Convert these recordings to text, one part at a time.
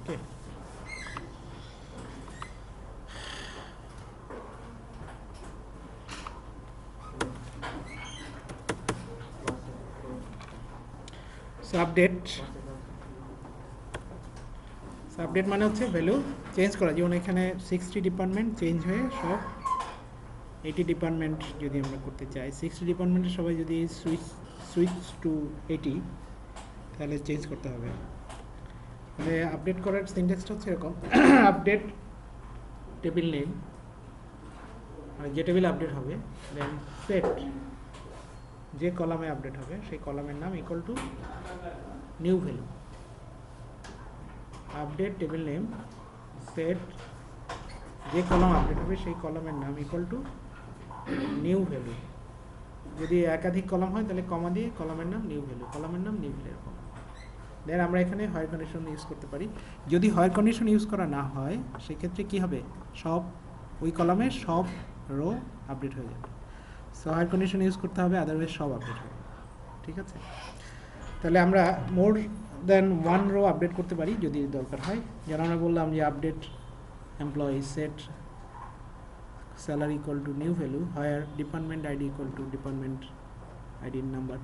ওকে। Update মানে হচ্ছে value change করা, যেমন এখানে 60 ডিপার্টমেন্ট চেঞ্জ হয়ে সব 80 ডিপার্টমেন্ট যদি আমরা করতে চাই, 60 ডিপার্টমেন্টের সবাই যদি সুইচ টু 80, তাহলে চেঞ্জ করতে হবে। তাহলে আপডেট করার সিনট্যাক্সটা হচ্ছে এরকম। আপডেট টেবিল নেম, মানে যে টেবিল আপডেট হবে, দেন সেট যে কলামে আপডেট হবে সেই কলামের নাম equal to new value. Update table name set যে কলাম আপডেট হবে সেই কলামের নাম ইকুয়াল টু নিউ ভ্যালু। যদি একাধিক কলাম হয় তাহলে কমা দিয়ে কলামের নাম নিউ ভ্যালু, কলামের নাম নিউ ভ্যালু এরকম। দেন আমরা এখানে হয় কন্ডিশন ইউজ করতে পারি। যদি হয় কন্ডিশন ইউজ করা না হয় সেক্ষেত্রে কি হবে, সব ওই কলামে সব রো আপডেট হয়ে যাবে। সো হয় কন্ডিশন ইউজ করতে হবে, আদারওয়াইজ সব আপডেট হবে। ঠিক আছে, তাহলে আমরা more then one row update করতে পারি যদি দরকার হয়। যেন আমরা বললাম যে update employee set salary equal to new value, where department ID equal to department আইডির নাম্বার।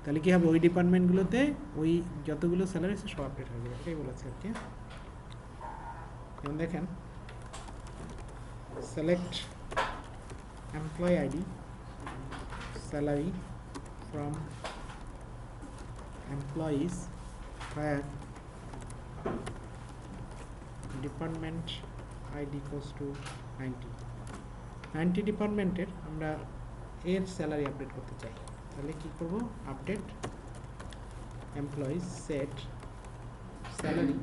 তাহলে কী হবে, ওই ডিপার্টমেন্টগুলোতে ওই যতগুলো স্যালারি সব আপডেট হয়ে যাবে, এটাই বলেছে আর কি। যেমন দেখেন, select employee ID salary from employees where department ID equals to 90 ডিপার্টমেন্টের আমরা এর স্যালারি আপডেট করতে চাই। তাহলে কি করব, update employees set salary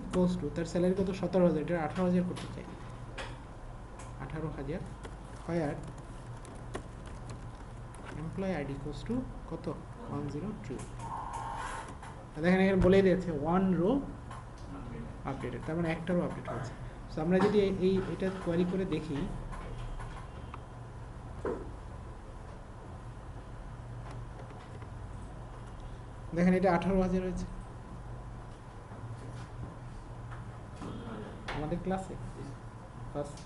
equals to, তার স্যালারি কত 17,000, এটা 18,000 করতে চাই, 18,000 where employee ID equals to কত 102। দেখেন এখানে বলেই দিয়েছে ওয়ান রো আপডেটেড, তার মানে একটা রো আপডেট হয়েছে। সো আমরা যদি এটা কোয়ারি করে দেখি, দেখেন এটা 18,000 হয়েছে আমাদের ক্লাসে। ফার্স্ট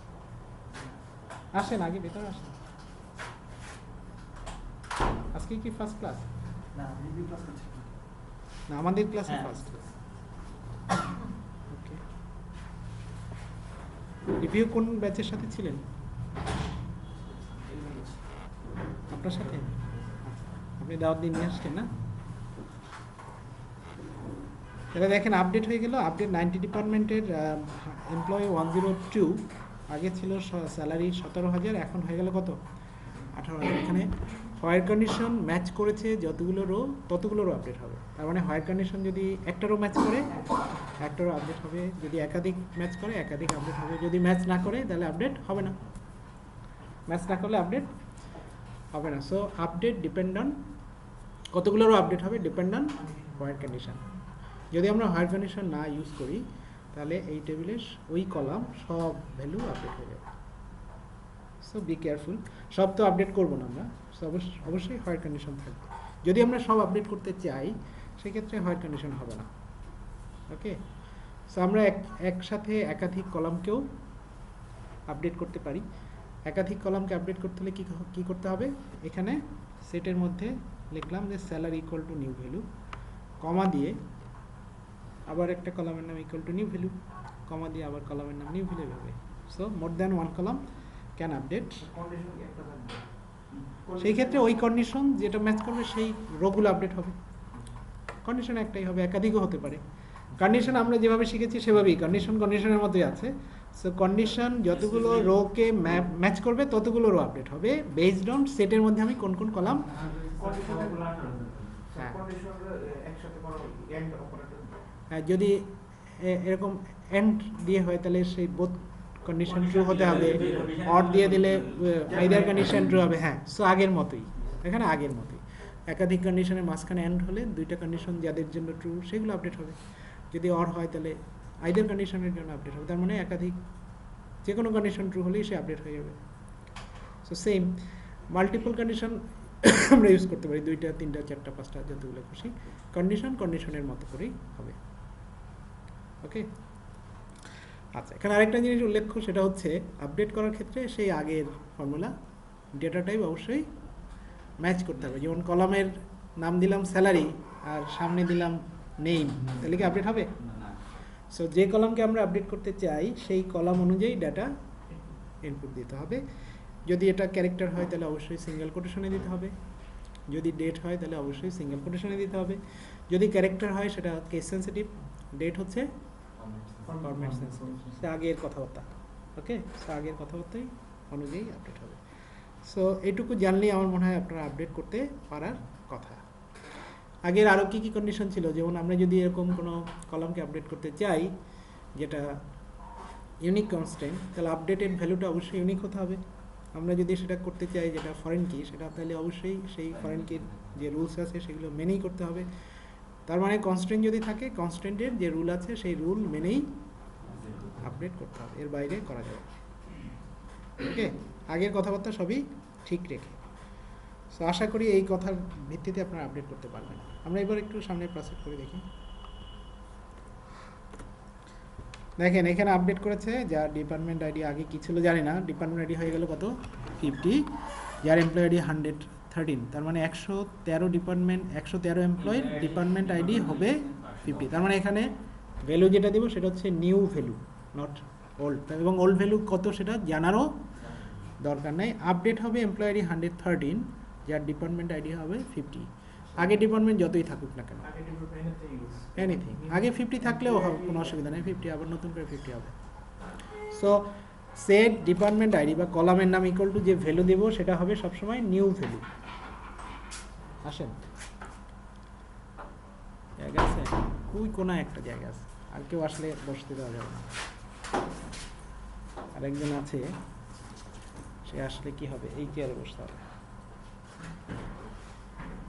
আসেন, আগে ভেতরে আসেন। আজকে কি ফার্স্ট ক্লাস? না, রিভিউ ক্লাস করছি না, আমাদের ক্লাসে ফার্স্ট। ওকে, রিভিউ কোন ব্যাচের সাথে ছিলেন? আপনার সাথে? আপনি দাওয়াত দিয়ে নিয়ে আসছেন না? তাহলে দেখেন আপডেট হয়ে গেল। আপডেট 90 ডিপার্টমেন্টের এমপ্লয়ি 102, আগে ছিল স্যালারি 17,000, এখন হয়ে গেল কত 18,000। এখানে হোয়াইট কন্ডিশন ম্যাচ করেছে যতগুলো রো ততগুলো রো আপডেট হবে। তার মানে হোয়াইট কন্ডিশন যদি একটা রো ম্যাচ করে একটা রো আপডেট হবে, যদি একাধিক ম্যাচ করে একাধিক আপডেট হবে, যদি ম্যাচ না করে তাহলে আপডেট হবে না, ম্যাচ না করলে আপডেট হবে না। সো আপডেট ডিপেন্ড অন কতগুলো রো আপডেট হবে, ডিপেন্ড অন হোয়াইট কন্ডিশন। যদি আমরা হোয়াইট কন্ডিশন না ইউজ করি তাহলে এই টেবিলের ওই কলাম সব ভ্যালু আপডেট হয়ে যাবে। সো বি কেয়ারফুল, সব তো আপডেট করবো না আমরা, অবশ্যই হোয়াইট কন্ডিশন থাকবে। যদি আমরা সব আপডেট করতে চাই সেক্ষেত্রে হোয়াইট কন্ডিশন হবে না। ওকে, সো আমরা একসাথে একাধিক কলামকেও আপডেট করতে পারি। একাধিক কলামকে আপডেট করতে হলে কী করতে হবে, এখানে সেটের মধ্যে লিখলাম যে salary equal to new value, comma দিয়ে আবার একটা কলামের নাম equal to new value, comma দিয়ে আবার কলামের নাম নিউ ভ্যালু হবে। So more than one column can update. সেই ক্ষেত্রে ওই কন্ডিশন যেটা ম্যাচ করবে সেই রোগুলো আপডেট হবে। কন্ডিশন একটাই হবে, একাধিকও হতে পারে। কন্ডিশন আমরা যেভাবে শিখেছি সেভাবেই কন্ডিশনের মতোই আছে। সো কন্ডিশন যতগুলো রোকে ম্যাচ করবে ততগুলো রো আপডেট হবে বেসড অন সেটের মধ্যে আমি কোন কোন কলাম। হ্যাঁ, যদি এরকম এন্ড দিয়ে হয় তাহলে সেই বোথ কন্ডিশন ট্রু হতে হবে, অর দিয়ে দিলে আইদার কন্ডিশন ট্রু হবে। হ্যাঁ, সো আগের মতোই, এখানে আগের মতোই একাধিক কন্ডিশনের মাঝখানে এন্ড হলে দুইটা কন্ডিশন যাদের জন্য ট্রু সেগুলো আপডেট হবে। যদি অর হয় তাহলে আইদার কন্ডিশনের জন্য আপডেট হবে। তার মানে একাধিক যে কোনো কন্ডিশন ট্রু হলেই সে আপডেট হয়ে যাবে। সো সেম মাল্টিপল কন্ডিশন আমরা ইউজ করতে পারি, 2টা 3টা 4টা 5টা যতগুলো খুশি। কন্ডিশনের মতো করেই হবে। ওকে। আচ্ছা, এখানে আরেকটা জিনিস উল্লেখ্য, সেটা হচ্ছে আপডেট করার ক্ষেত্রে সেই আগের ফর্মুলা ডেটা টাইপ অবশ্যই ম্যাচ করতে হবে। যেমন কলামের নাম দিলাম স্যালারি আর সামনে দিলাম নেম, তাহলে কি আপডেট হবে? সো যে কলামকে আমরা আপডেট করতে চাই সেই কলাম অনুযায়ী ডাটা ইনপুট দিতে হবে। যদি এটা ক্যারেক্টার হয় তাহলে অবশ্যই সিঙ্গেল কোটেশনে দিতে হবে, যদি ডেট হয় তাহলে অবশ্যই সিঙ্গেল কোটেশনে দিতে হবে, যদি ক্যারেক্টার হয় সেটা কেস সেন্সিটিভ, ডেট হচ্ছে ফরম্যাট সেন্সিটিভ। সেটা আগের কথাবার্তা, ওকে। সো আগের কথাবার্তাই অনুযায়ী আপডেট হবে। সো এইটুকু জানলেই আমার মনে হয় আপনারা আপডেট করতে পারার কথা। আগের আরও কী কী কন্ডিশন ছিল, যেমন আমরা যদি এরকম কোনো কলামকে আপডেট করতে চাই যেটা ইউনিক কনস্ট্যান্ট, তাহলে আপডেটেড ভ্যালুটা অবশ্যই ইউনিক হতে হবে। আমরা যদি সেটা করতে চাই যেটা ফরেন কি, সেটা তাহলে অবশ্যই সেই ফরেন কির যে রুলস আছে সেগুলো মেনেই করতে হবে। তার মানে কনস্ট্যান্ট যদি থাকে, কনস্ট্যান্টের যে রুল আছে সেই রুল মেনেই আপডেট করতে হবে, এর বাইরে করা যাবে। ওকে, আগের কথাবার্তা সবই ঠিক রেখে। সো আশা করি এই কথার ভিত্তিতে আপনারা আপডেট করতে পারবেন। আমরা এবার একটু সামনে প্রসেস করে দেখি। দেখেন এখানে আপডেট করেছে, যার ডিপার্টমেন্ট আইডি আগে কী ছিল জানি না, ডিপার্টমেন্ট আইডি হয়ে গেল কত 50, যার এমপ্লয় আইডি 113, তার মানে 113 ডিপার্টমেন্ট, 113 এমপ্লয়ের ডিপার্টমেন্ট আইডি হবে 50। তার মানে এখানে ভ্যালু যেটা দেবো সেটা হচ্ছে নিউ ভ্যালু, নট ওল্ড। এবং ওল্ড ভ্যালু কত সেটা জানারও দরকার নেই। আপডেট হবে এমপ্লয় আইডি 113, যার ডিপার্টমেন্ট আইডি হবে 50। আগে ডিপার্টমেন্ট যতই থাকুক না কেন, এনিথিং আগে 50 থাকলেও কোনো অসুবিধা নেই, 50 আবার নতুন করে 50 হবে। সো সেট ডিপার্টমেন্ট আইডি বা কলামের নাম ইকুয়াল টু যে ভ্যালু দেবো সেটা হবে সবসময় নিউ ভ্যালু। আসেন, জায়গা আছে, ওই কোনো একটা জায়গা আছে, আর কেউ আসলে বসতে দেওয়া যাবে না। আরেকজন আছে, সে আসলে কি হবে, এই চেয়ারে বসতে হবে।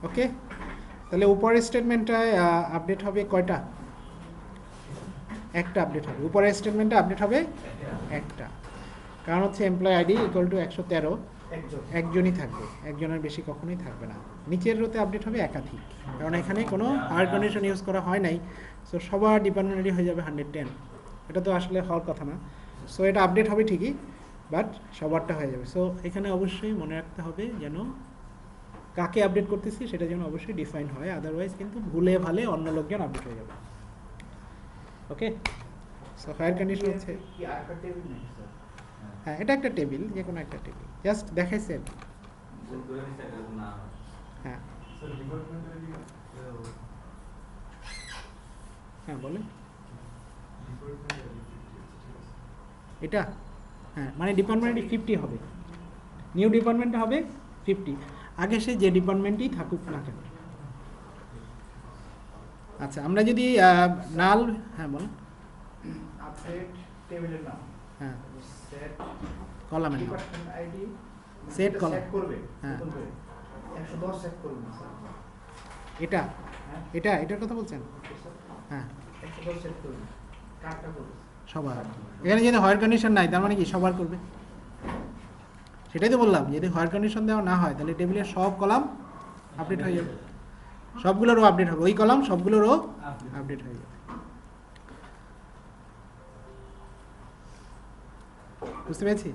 ওকে, তাহলে উপরের স্টেটমেন্টটায় আপডেট হবে কয়টা? একটা আপডেট হবে। উপরের স্টেটমেন্টে আপডেট হবে একটা, কারণ হচ্ছে এমপ্লয় আইডি ইকুয়াল টু 113, একজনই থাকবে, একজনের বেশি কখনোই থাকবে না। নিচের রোতে আপডেট হবে একাধিক, কারণ এখানে কোনো হায়ার কন্ডিশন ইউজ করা হয় নাই। সো সবার ডিপার্টমেন্ট আইডি হয়ে যাবে 110, এটা তো আসলে হওয়ার কথা না। সো এটা আপডেট হবে ঠিকই, বাট সবারটা হয়ে যাবে। সো এখানে অবশ্যই মনে রাখতে হবে যেন কাকে আপডেট করতেছি সেটা যেন অবশ্যই ডিফাইন হয়, আদারওয়াইজ কিন্তু ভুলে ভালে অন্য লোকজন আপডেট হয়ে যাবে। ওকে, সো হায়ার কন্ডিশন হচ্ছে, হ্যাঁ এটা একটা টেবিল, যে কোনো একটা টেবিল, জাস্ট দেখাইছে। হ্যাঁ হ্যাঁ বলেন, এটা হ্যাঁ মানে ডিপার্টমেন্ট 50 হবে, নিউ ডিপার্টমেন্ট হবে 50, আগে সে যে ডিপার্টমেন্টেই থাকুক না কেন। আচ্ছা, আমরা যদি নাল, হ্যাঁ বলেন, আপডেট টেবিলের নাম, হ্যাঁ সেট কলামের নাম, department ID set column set করবে, হ্যাঁ 110 সেট করবে স্যার। এটা হ্যাঁ এটার কথা বলছেন? হ্যাঁ 110 সেট করবে, কাটটা করবে সবার। এখানে যদি হায়ার কন্ডিশন নাই তার মানে কি সবার করবে? সেটাই তো বললাম, যদি হায়ার কন্ডিশন দেওয়া না হয় তাহলে টেবিলের সব কলাম আপডেট হয়ে যাবে, সবগুলোরও আপডেট হবে, ওই কলাম সবগুলোরও আপডেট হয়ে যাবে। বুঝতে পেরেছি?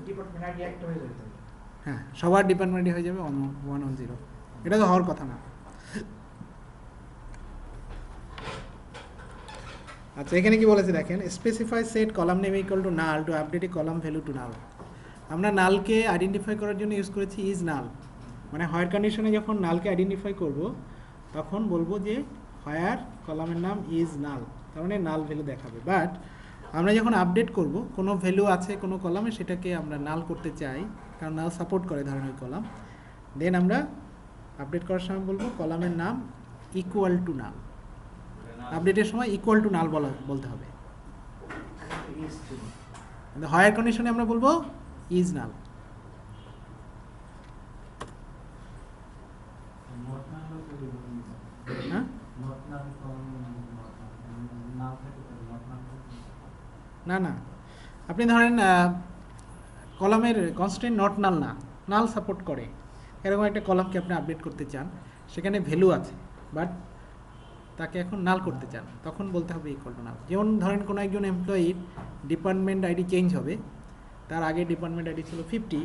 ডিপার্টমেন্ট আইডি একটা হয়ে যাবে। হ্যাঁ সবার ডিপার্টমেন্টই হয়ে যাবে 110, এটা তো হওয়ার কথা না। আচ্ছা, এখানে কি বলেছে দেখেন, specify set column name equal to null to update a column value to null. আমরা নালকে আইডেন্টিফাই করার জন্য ইউজ করেছি ইজ নাল, মানে হায়ার কন্ডিশনে যখন নালকে আইডেন্টিফাই করব তখন বলবো যে হায়ার কলামের নাম ইজ নাল, তার মানে নাল ভ্যালু দেখাবে। বাট আমরা যখন আপডেট করব, কোনো ভ্যালু আছে কোনো কলামে, সেটাকে আমরা নাল করতে চাই, কারণ নাল সাপোর্ট করে ধরেন ওই কলাম, দেন আমরা আপডেট করার সময় বলবো কলামের নাম ইকুয়াল টু নাল। আপডেটের সময় ইকুয়াল টু নাল বলতে হবে, কিন্তু হায়ার কন্ডিশনে আমরা বলবো ইজ নাল। হ্যাঁ না না, আপনি ধরেন কলামের কনস্ট্যান্ট নট নাল না, নাল সাপোর্ট করে, এরকম একটা কলামকে আপনি আপডেট করতে চান, সেখানে ভ্যালু আছে বাট তাকে এখন নাল করতে চান, তখন বলতে হবে ইকুয়াল টু নাল। যেমন ধরেন কোনো একজন এমপ্লয়ির ডিপার্টমেন্ট আইডি চেঞ্জ হবে, তার আগে ডিপার্টমেন্ট আইডি ছিল 50,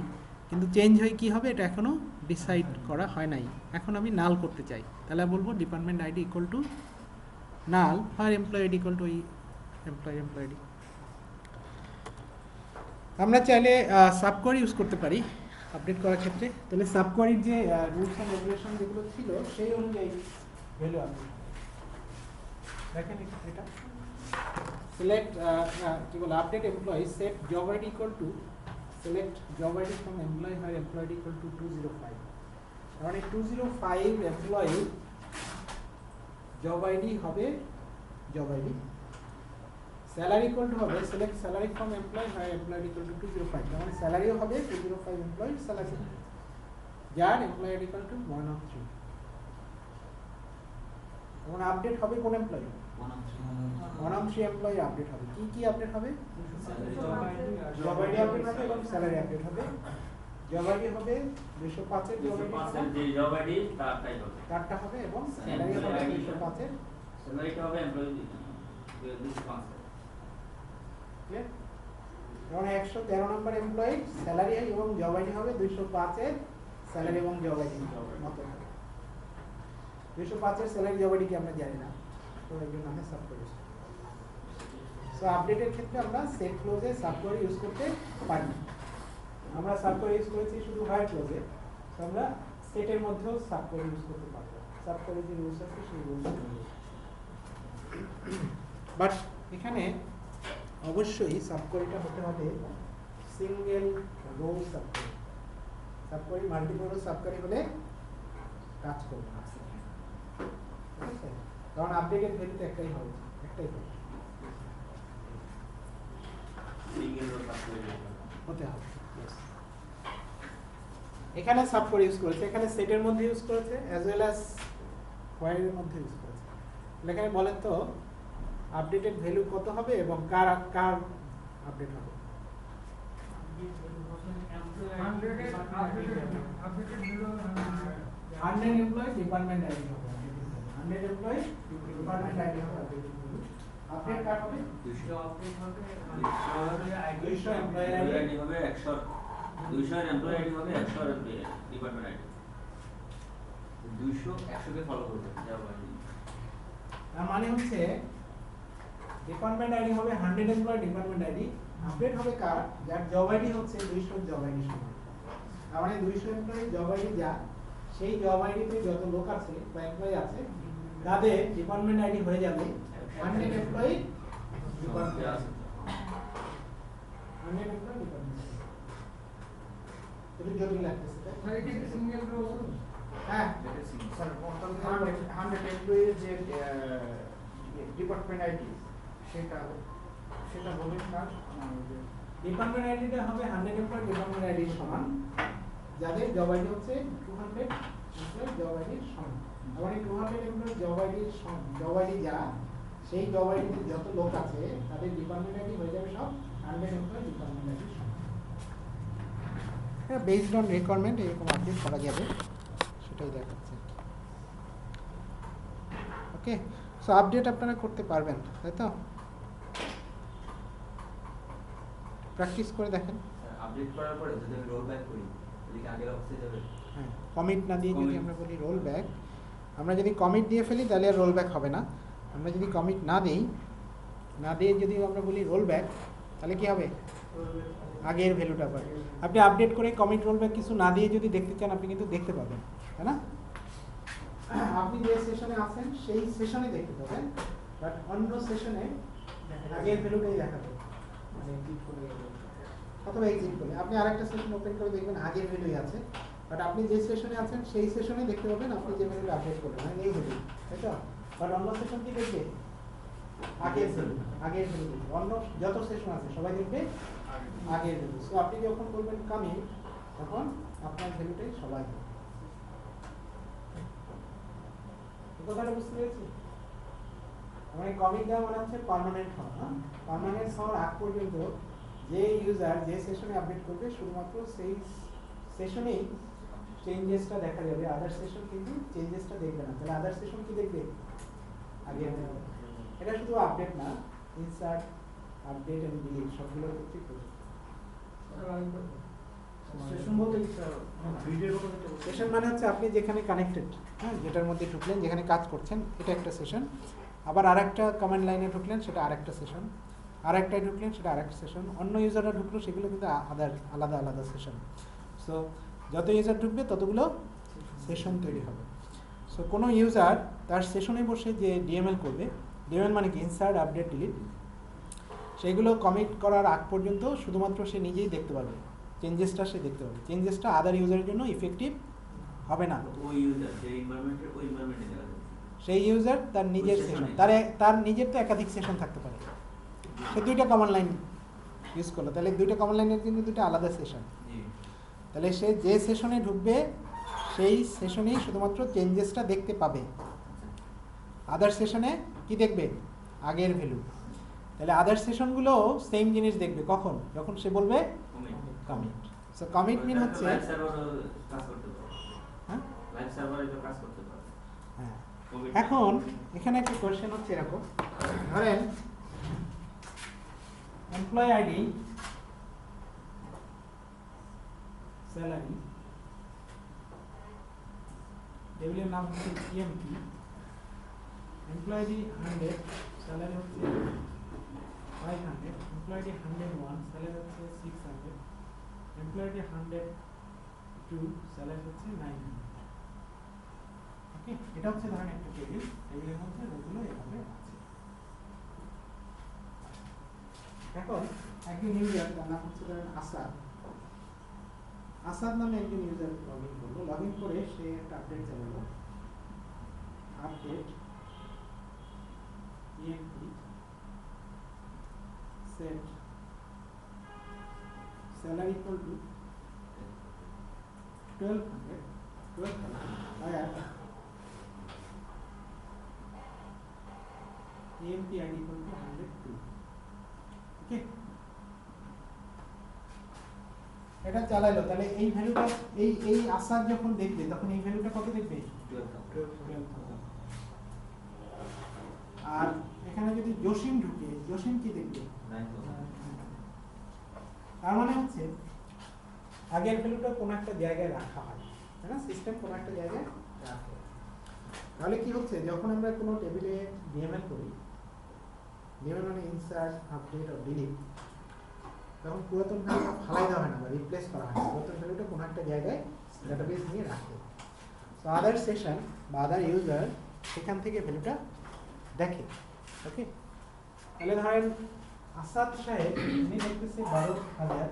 কিন্তু চেঞ্জ হয়ে কী হবে এটা এখনও ডিসাইড করা হয় নাই, এখন আমি নাল করতে চাই, তাহলে বলবো department ID equal to null, আর employee ID equal to employee ID. আমরা চাইলে সাবকোয়ারি ইউজ করতে পারি আপডেট করার ক্ষেত্রে, তাহলে সাবকোয়ারির যে রুলস অ্যান্ড রেগুলেশন যেগুলো ছিল সেই অনুযায়ী ভ্যালু আপডেট। দেখেন এটা সিলেক্ট কি বলে update employee set job ID equal to select job ID from employee হয় এমপ্লয়ি ইকুয়াল টু 205, মানে 205 এমপ্লয়ি জব আইডি হবে job ID, salary equal two হবে সিলেক্ট স্যালারি ফ্রম এমপ্লয়ি হয় এমপ্লয়ি ইকুয়াল টু 205, মানে স্যালারিও হবে 205 employee salary, যার employee equal to 103। এবং update হবে কোন এমপ্লয়ি? 103 এমপ্লয়ি আপডেট হবে। কি কি আপডেট হবে? জব আইডি আপডেট হবে এবং স্যালারি আপডেট হবে। জব আইডি হবে 205 এর জব আইডি তারটা হবে এবং স্যালারি হবে 205 এর, স্যালারিটা হবে এমপ্লয়ি 205 ক্লিয়ার? কারণ 113 নম্বর এমপ্লয়ি স্যালারি এবং জব আইডি হবে 205 এর স্যালারি এবং জব আইডি মতো হবে। 205 এর স্যালারি জব আইডি কি আমরা জানি না, তো এর জন্য আমরা সাব করি। সো আপডেটের ক্ষেত্রে আমরা সেট ক্লোজে সাব কোয়ারি ইউজ করতে পারি না। আমরা সাব কোয়ারি ইউজ করেছি শুধু হোয়াইট ক্লোজে, তো আমরা সেটের মধ্যেও সাব কোয়ারি ইউজ করতে পারবো। সাব কোয়ারি যে রুলস আছে সেই রুলস অনুযায়ী। বাট এখানে অবশ্যই সাব কোয়ারিটা হতে হবে single row subquery. Subquery multiple row subquery হলে কাজ করবে না, ঠিক আছে? কারণ আপডেটের ভ্যালু তো একটাই হবে, একটাই হবে, সিঙ্গেল রো সাবকোয়ারি হতে হবে। এখানে সাব কোয়ারি ইউজ করেছে, এখানে সেটের মধ্যে ইউজ করেছে অ্যাজ ওয়েল অ্যাজ কোয়ারির মধ্যে ইউজ করেছে। এখানে বলেন তো আপডেটেড ভ্যালু কত হবে এবং কার কার আপডেট হবে? 100 এমপ্লয়ি ডিপার্টমেন্ট আইডি হবে, 100 এমপ্লয়ি ডিপার্টমেন্ট আইডি হবে আপডেট কার হবে? 200 আপডেট হবে, 200 এমপ্লয়ি আইডি হবে 100, 200 এমপ্লয়ি আইডি হবে 100 ডিপার্টমেন্ট আইডি, 200 100 কে ফলো করবে জব আইডি। তার মানে হচ্ছে ডিপার্টমেন্ট আইডি হবে 100 এমপ্লয়ি ডিপার্টমেন্ট আইডি, আপডেট হবে কার? যার জব আইডি হচ্ছে 200 জব আইডি সমান। তার মানে 200 এমপ্লয়ি জব আইডি যা, সেই জব আইডিতে যত লোক আছে বা এমপ্লয়ি আছে তাদের ডিপার্টমেন্ট আইডি হয়ে যাবে 100 এমপ্লয়ি ডিপার্টমেন্ট আছে, 100 এমপ্লয়ি ডিপার্টমেন্ট। এটা জটিল লাগতেছে তাই? সিঙ্গেল রো হ্যাঁ স্যার 100 এমপ্লয়ির যে ডিপার্টমেন্ট আইডি সেটা সেটা বলেন না, ডিপার্টমেন্ট আইডিটা হবে 100 এমপ্লয়ি ডিপার্টমেন্ট আইডি সমান, যাদের জব আইডি হচ্ছে 200 এমপ্লয়ি জব আইডি সমান। মানে 200 এমপ্লয়ি জব আইডি যা, সেই জব আইডিতে যত লোক আছে তাদের ডিপার্টমেন্ট আইডি হয়ে যাবে সব 100 এমপ্লয়ি ডিপার্টমেন্ট আইডি সমান। হ্যাঁ, বেসড অন রিকোয়ারমেন্ট এরকম আপডেট করা যাবে, সেটাই দেখাচ্ছে। ওকে, সো আপডেট আপনারা করতে পারবেন, তাই তো? প্র্যাকটিস করে দেখেন। আপডেট করার পরে যদি আমি রোল ব্যাক করি তাহলে কি আগের অবস্থায় যাবে? হ্যাঁ, কমিট না দিয়ে যদি Commit। আমরা বলি রোল ব্যাক, আমরা যদি কমিট দিয়ে ফেলি তাহলে আর রোল ব্যাক হবে না। আমরা যদি কমিট না দিই, না দিয়ে যদি আমরা বলি রোল ব্যাক, তাহলে কি হবে? আগের ভ্যালুটা পাবে। আপনি আপডেট করে কমিট রোল ব্যাক কিছু না দিয়ে যদি দেখতে চান, আপনি কিন্তু দেখতে পাবেন, তাই না? আপনি যে সেশনে আছেন সেই সেশনে দেখতে পাবেন, বাট অন্য সেশনে আগের ভ্যালুটাই দেখাবে, মানে এক্সিট করে অথবা এক্সিট করে আপনি আরেকটা সেশন ওপেন করে দেখবেন আগের ভ্যালুই আছে, বাট আপনি যে সেশনে আছেন সেই সেশনে দেখতে পাবেন আপনি যে ভ্যালুটা আপডেট করবেন, মানে এই ভ্যালু, তাই তো? বাট অন্য সেশন কি দেখবে? আগের ভ্যালু, আগের ভ্যালু দেখবে। অন্য যত সেশন আছে সবাই দেখবে আগের ভ্যালু। সো আপনি যখন বলবেন কামিং, তখন আপনার ভ্যালুটাই সবাই দেখবে। কথাটা বুঝতে পেরেছি? মানে কমিট দেওয়া মানে হচ্ছে পার্মানেন্ট হওয়া। পার্মানেন্ট হওয়ার আগ পর্যন্ত যে ইউজার যে সেশনে আপডেট করবে শুধুমাত্র সেই সেশনেই চেঞ্জেসটা দেখা যাবে, আদার সেশন কিন্তু চেঞ্জেসটা দেখবে না। তাহলে আদার সেশন কি দেখবে? আগে এটা শুধু আপডেট না, ইনসার্ট, আপডেট এন্ড ডিলিট সবগুলো ক্ষেত্রেই প্রযোজ্য। সেশন বলতে কি স্যার ভিডিওর কথা যেটা বলছেন? সেশন মানে হচ্ছে আপনি যেখানে কানেক্টেড, হ্যাঁ, যেটার মধ্যে ঢুকলেন, যেখানে কাজ করছেন, এটা একটা সেশন। আবার আরেকটা কমান্ড লাইনে ঢুকলেন, সেটা আরেকটা সেশন। আরেকটায় ঢুকলেন, সেটা আরেকটা সেশন। অন্য ইউজাররা ঢুকলো, সেগুলো কিন্তু আলাদা আলাদা সেশন। সো যত ইউজার ঢুকবে ততগুলো সেশন তৈরি হবে। সো কোনো ইউজার তার সেশনে বসে যে ডিএমএল করবে, ডিএমএল মানে কি ইনসার্ট, আপডেট, ডিলিট, সেইগুলো কমিট করার আগ পর্যন্ত শুধুমাত্র সে নিজেই দেখতে পারবে, চেঞ্জেসটা সে দেখতে পাবে। চেঞ্জেসটা আদার ইউজারের জন্য ইফেক্টিভ হবে না। ওই ইউজার যে এনভায়রনমেন্টের ওই এনভায়রনমেন্টে দেখা যাবে। সেই ইউজার তার নিজের ওই সেশন, session-এ। তার নিজের তো একাধিক সেশন থাকতে পারে। সে দুইটা কমান্ড লাইন ইউজ করলো, তাহলে দুইটা কমান্ড লাইনের কিন্তু দুইটা আলাদা সেশন। জি। তাহলে সে যে সেশনে ঢুকবে সেই সেশনেই শুধুমাত্র চেঞ্জেসটা দেখতে পাবে। আদার সেশনে কি দেখবে? আগের ভ্যালু। তাহলে আদার সেশনগুলো সেম জিনিস দেখবে কখন? যখন সে বলবে কমিট। সো কমিট মিন হচ্ছে, লাইভ সার্ভারও কাজ করতে পারে। হ্যাঁ লাইভ সার্ভারে তো কাজ করতে পারে। হ্যাঁ। Commit- এখন এখানে একটা কোয়েশ্চেন হচ্ছে এরকম, ধরেন এমপ্লয়ি আইডি, স্যালারি, টেবিলের নাম হচ্ছে ইএমপি, এমপ্লয়ি আইডি 100, স্যালারি হচ্ছে 500, এমপ্লয়ি আইডি 101, স্যালারি হচ্ছে 600, এমপ্লয়ি আইডি 102, স্যালারি হচ্ছে 900। ওকে, এটা হচ্ছে ধরেন একটা টেবিল, টেবিলের মধ্যে রোগুলো এভাবে আছে। এখন একজন ইউজার, তার নাম হচ্ছে ধরেন আসাদ। আসাদ নামে একজন ইউজার লগ ইন করলো, লগ ইন করে সে একটা আপডেট চালালো, update EMP set salary equal two 1200 EMP ID equal to 102. ওকে, এটা চালাইলো। তাহলে এই ভ্যালুটা, এই আসাদ যখন দেখবে তখন এই ভ্যালুটা কত দেখবে? 12,000। আর এখানে যদি জসিম ঢুকে, জসিম কি দেখবে? 9,000 তার মানে হচ্ছে আগের ভ্যালুটা কোনো একটা জায়গায় রাখা হয়, তাই না? সিস্টেম কোনো একটা জায়গায় রাখে। তাহলে কি হচ্ছে, যখন আমরা কোনো টেবিলে ডিএমএল করি, ডিএমএল মানে ইনসার্ট, আপডেট আর ডিলিট, তখন পুরাতন ভ্যালুটা ফালাই দেওয়া হয় না বা রিপ্লেস করা হয় না। পুরাতন ভ্যালুটা কোনো একটা জায়গায় ডাটাবেস নিয়ে রাখে। তো আদার সেশন বা আদার ইউজার সেখান থেকে ভ্যালুটা দেখে। ওকে, তাহলে ধরেন আসাদ সাহেব উনি দেখতেছে 12,000,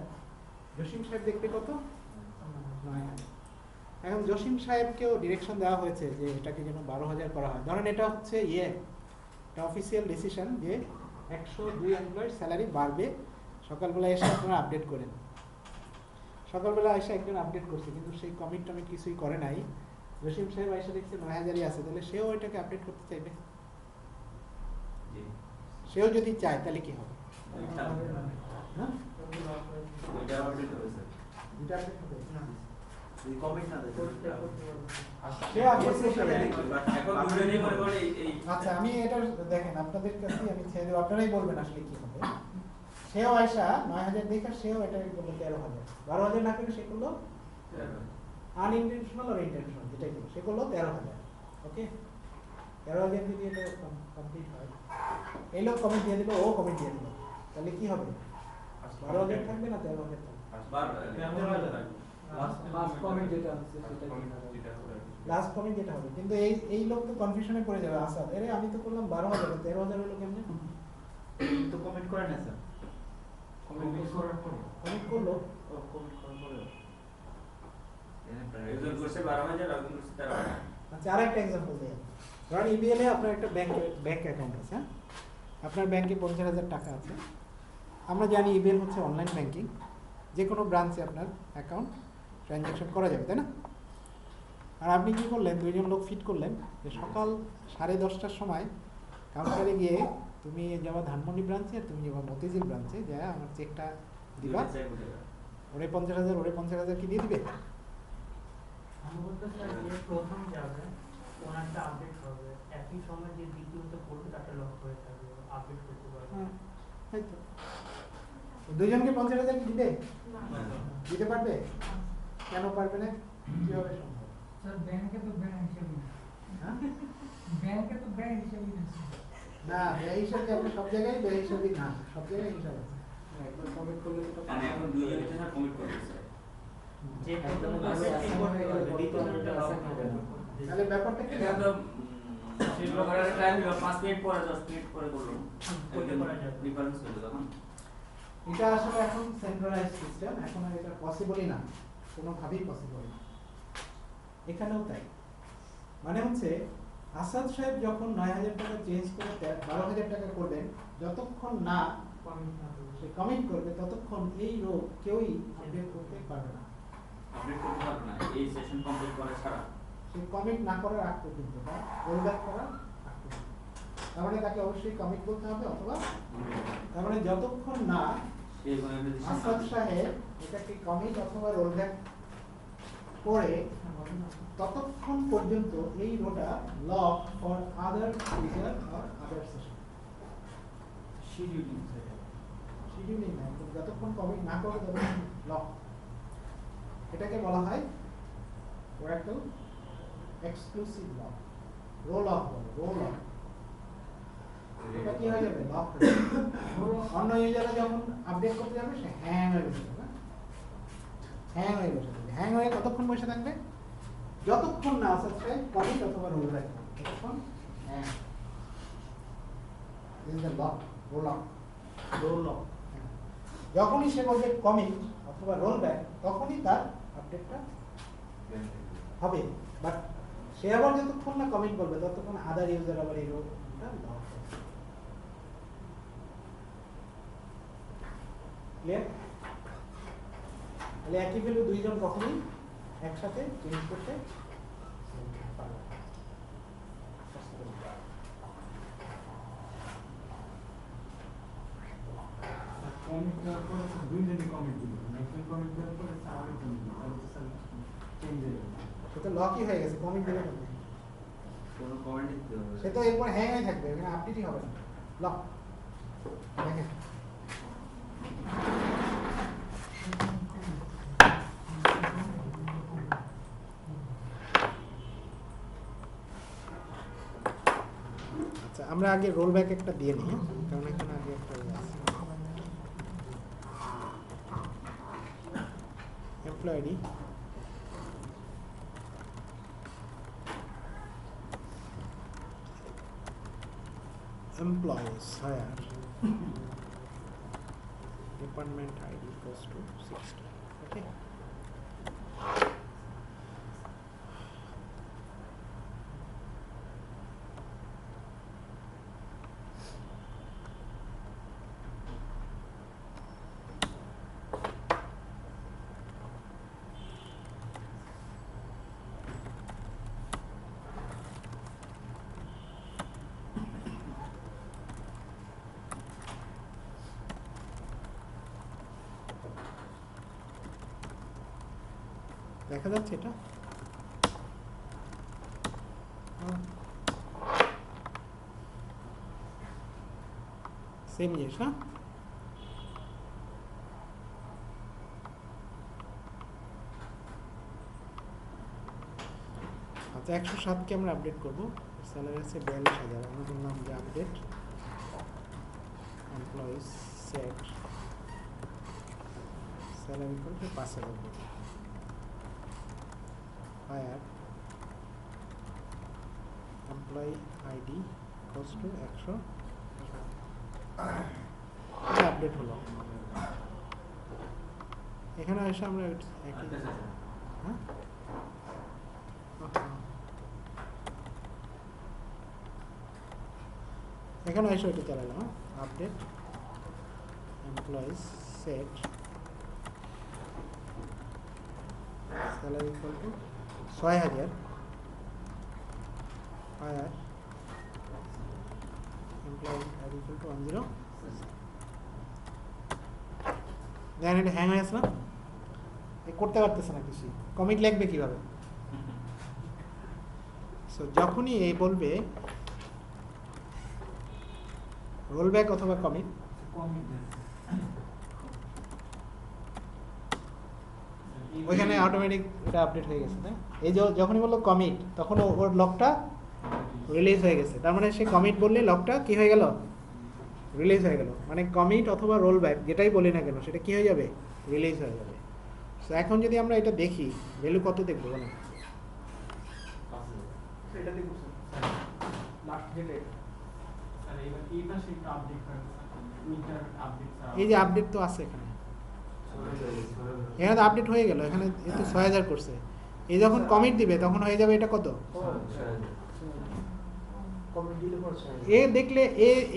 জসিম সাহেব দেখবে কত? 9,000। এখন জসিম সাহেবকেও ডিরেকশন দেওয়া হয়েছে যে এটাকে যেন 12,000 করা হয়। ধরেন এটা হচ্ছে এটা অফিসিয়াল ডিসিশন যে 102 এমপ্লয়ের স্যালারি বাড়বে, সকালবেলা এসে আপনারা আপডেট করেন। সকালবেলা এসে একজন আপডেট করছে, কিন্তু সেই কমিট টমিট কিছুই করে নাই। জসিম সাহেব এসে দেখছে 9,000ই আছে, তাহলে সেও এটাকে আপডেট করতে চাইবে। জি। সেও যদি চায় তাহলে কি হবে? হ্যাঁ, ওইটা আপডেট হবে স্যার। দুইটা আপডেট হবে। যদি কমিট না দেয় সে আপডেট করতে পারে। এখন দুজনেই মনে করে এই আচ্ছা, আমি এটা দেখেন আপনাদের কাছে আমি ছেড়ে দেবো, আপনারাই বলবেন আসলে কি হবে। সেও আয়সা 9,000 দেখা, সেও এটা করলো 13,000। 12,000 না করে সে করলো আনইনটেনশনাল আর ইন্টেনশনাল, যেটাই করলো সে করলো 13,000। ওকে, 13,000 যদি এটা কমপ্লিট হয়, এই লোক কমিট দিয়ে দিল, ও কমিট দিয়ে দিল, তাহলে কি হবে? 12,000 থাকবে না 13,000 থাকবে? লাস্ট কমেন্ট যেটা আছে লাস্ট কমিট যেটা হবে। কিন্তু এই লোক তো কনফিউশনে পড়ে যাবে। আসাদ, আরে আমি তো করলাম 12,000, 13,000 হলো কেমনে? তো কমেন্ট করে না স্যার, কমেন্ট করার পরে কমিট করলো, কমেন্ট করার পরে একজন করছে 12,000 আর একজন করছে 13,000। আচ্ছা, আরেকটা এক্সাম্পল দিই। ধরেন ইবিএল এ আপনার একটা ব্যাংক অ্যাকাউন্ট আছে, হ্যাঁ? আপনার ব্যাংকে 50,000 টাকা আছে। আমরা জানি ইবিএল হচ্ছে অনলাইন ব্যাংকিং, যে কোনো ব্রাঞ্চে আপনার অ্যাকাউন্ট ট্রানজ্যাকশন করা যাবে, তাই না? আর আপনি কি করলেন, দুইজন লোক ফিট করলেন যে সকাল 10:30টার সময় কাউন্টারে গিয়ে তুমি যাবা ধানমন্ডি ব্রাঞ্চে, আর তুমি যাবা মতিঝিল ব্রাঞ্চে, যা আমার চেকটা দিবা, ওরে 50,000, ওরে 50,000 কি দিয়ে দিবে? আমি বলতে চাই যে প্রথম যাবে ওনারটা আপডেট হবে একই সময় যে দ্বিতীয়ত করবে তাতে লক হয়ে থাকবে, আপডেট করতে পারবে। হ্যাঁ তাই তো। দুইজনকে 50,000 দিবে? দিতে পারবে? কেন পারবে না? কিভাবে সম্ভব? স্যার ব্যাংকে তো ব্যয় হিসাবে হ্যাঁ? ব্যাংকে তো ব্যয় হিসাবে আছে। না, ব্যয় হিসাবে আপনি সব জায়গায় ব্যয় হিসাবে না, সব জায়গায় হিসাব আছে। একবার কমিট করলে তো কারণ এখন দুইজন হচ্ছে স্যার কমিট করতেছে। যে একদম প্রথম ভালো মাসে আছে, ঠিক করতে পারবে, বর্তমানে দ্বিতীয়টা লক assign হবে হবে না। না। তাহলে ব্যাপারটা কি? এটা তো সেই প্রকারের টাইম হলো 5 মিনিট পরে 10 মিনিট পরে করলো করতে পারা যাবে। ডিফারেন্স হলো তখন। এটা আসলে এখন সেন্ট্রালাইজড সিস্টেম, এখন আর এটা পসিবলই না, কোনোভাবেই পসিবল না। এখানেও তাই। মানে হচ্ছে আসাদ সাহেব যখন 9,000 টাকা চেঞ্জ করে 12,000 টাকা করবেন, যতক্ষণ না সে কমিট করবে ততক্ষণ এই রো কেউই আপডেট করতে পারবে না। আপডেট করতে পারবে না এই সেশন কমপ্লিট করা ছাড়া। সে কমিট না করার আগ পর্যন্ত বা রোল ব্যাক করার আগ পর্যন্ত। তার মানে তাকে অবশ্যই কমিট করতে হবে, অথবা তার মানে যতক্ষণ না সেই আসাদ সাহেব এটাকে কমিট অথবা রোল ব্যাক করে ততক্ষণ পর্যন্ত এই rota lock for other user or other session. Scheduling scheduling না, যতক্ষণ কমিট না করে ততক্ষণ লক। এটাকে বলা হয় Oracle exclusive lock, row lock বলে, রো লক। এটা কি হয়ে যাবে? লক হয়ে যাবে। অন্য ইউজাররা যখন আপডেট করতে যাবে সে হ্যাং হয়ে বসে থাকবে, হ্যাং হয়ে বসে থাকবে। হ্যাং হয়ে কতক্ষণ বসে থাকবে? যতক্ষণ না আসছে কমিট অথবা রোল ব্যাক, ততক্ষণ hang. This is the lock, row lock, row lock. যখনই সে বলবে কমিট অথবা রোল ব্যাক, তখনই তার আপডেটটা হবে। বাট সে আবার যতক্ষণ না কমিট বলবে ততক্ষণ আদার ইউজার আবার এই রোলটা লক। ক্লিয়ার? তাহলে একই ভ্যালু দুইজন কখনই একসাথে চেঞ্জ করতে পারবে না। কমিট দেওয়ার পরে দুইজনই কমিট দিল, একজন কমিট দেওয়ার পরে আরেক কমিট দিল, তাহলে তো স্যার চেঞ্জ হয়ে যাবে। সে তো লকই হয়ে গেছে, কমিট দিলে হবে। কোনো কমেন্ট দিতে হবে। সে তো এরপর হ্যাং হয়ে থাকবে, এখানে আপডেটই হবে না। লক। দেখেন আচ্ছা, আমরা আগে রোল ব্যাক একটা দিয়ে নিই, কারণ এখানে আগে একটা আছে employee ID, employees hire, department ID equals to 60. Okay. দেখা যাচ্ছে এটা? সেম জিনিস না? আচ্ছা, 107কে আমরা আপডেট করবো। স্যালারি আছে 42,000, আমরা বললাম যে আপডেট এমপ্লয়িজ সেট স্যালারি করবে 5,000 করবে। hire employee ID equals to 100। এটা আপডেট হলো। এখানে এসে আমরা একই হ্যাঁ এখানে এসে এটা চালালাম, update employees set salary equal to 6,000 hire employee ID equal to 10। দেখেন এটা হ্যাং হয়ে আছে না? করতে পারতেছে না কিছু, কমিট লিখবে কিভাবে? সো যখনই এই বলবে রোল ব্যাক অথবা কমিট। কমিট দেন ওইখানে অটোমেটিক এটা আপডেট হয়ে গেছে, তাই এই যে যখনই বললো কমিট তখন ওর লকটা রিলিজ হয়ে গেছে, তার মানে সে কমিট বললে লকটা কি হয়ে গেল, রিলিজ হয়ে গেল। মানে কমিট অথবা রোল ব্যাক যেটাই বলি না কেন সেটা কি হয়ে যাবে, রিলিজ হয়ে যাবে। তো এখন যদি আমরা এটা দেখি ভ্যালু কত দেখবো মানে এটা দেখুন স্যার লাস্ট যেটা এটা স্যার এবার এই পাশে একটা আপডেট করেন উইন্টার আপডেট এই যে আপডেট তো আছে এখানে, এখানে তো আপডেট হয়ে গেল, এখানে এ তো 6000 করছে। এই যখন কমিট দিবে তখন হয়ে যাবে এটা কত, কমেন্ট দিলে পড়ছে এ দেখলে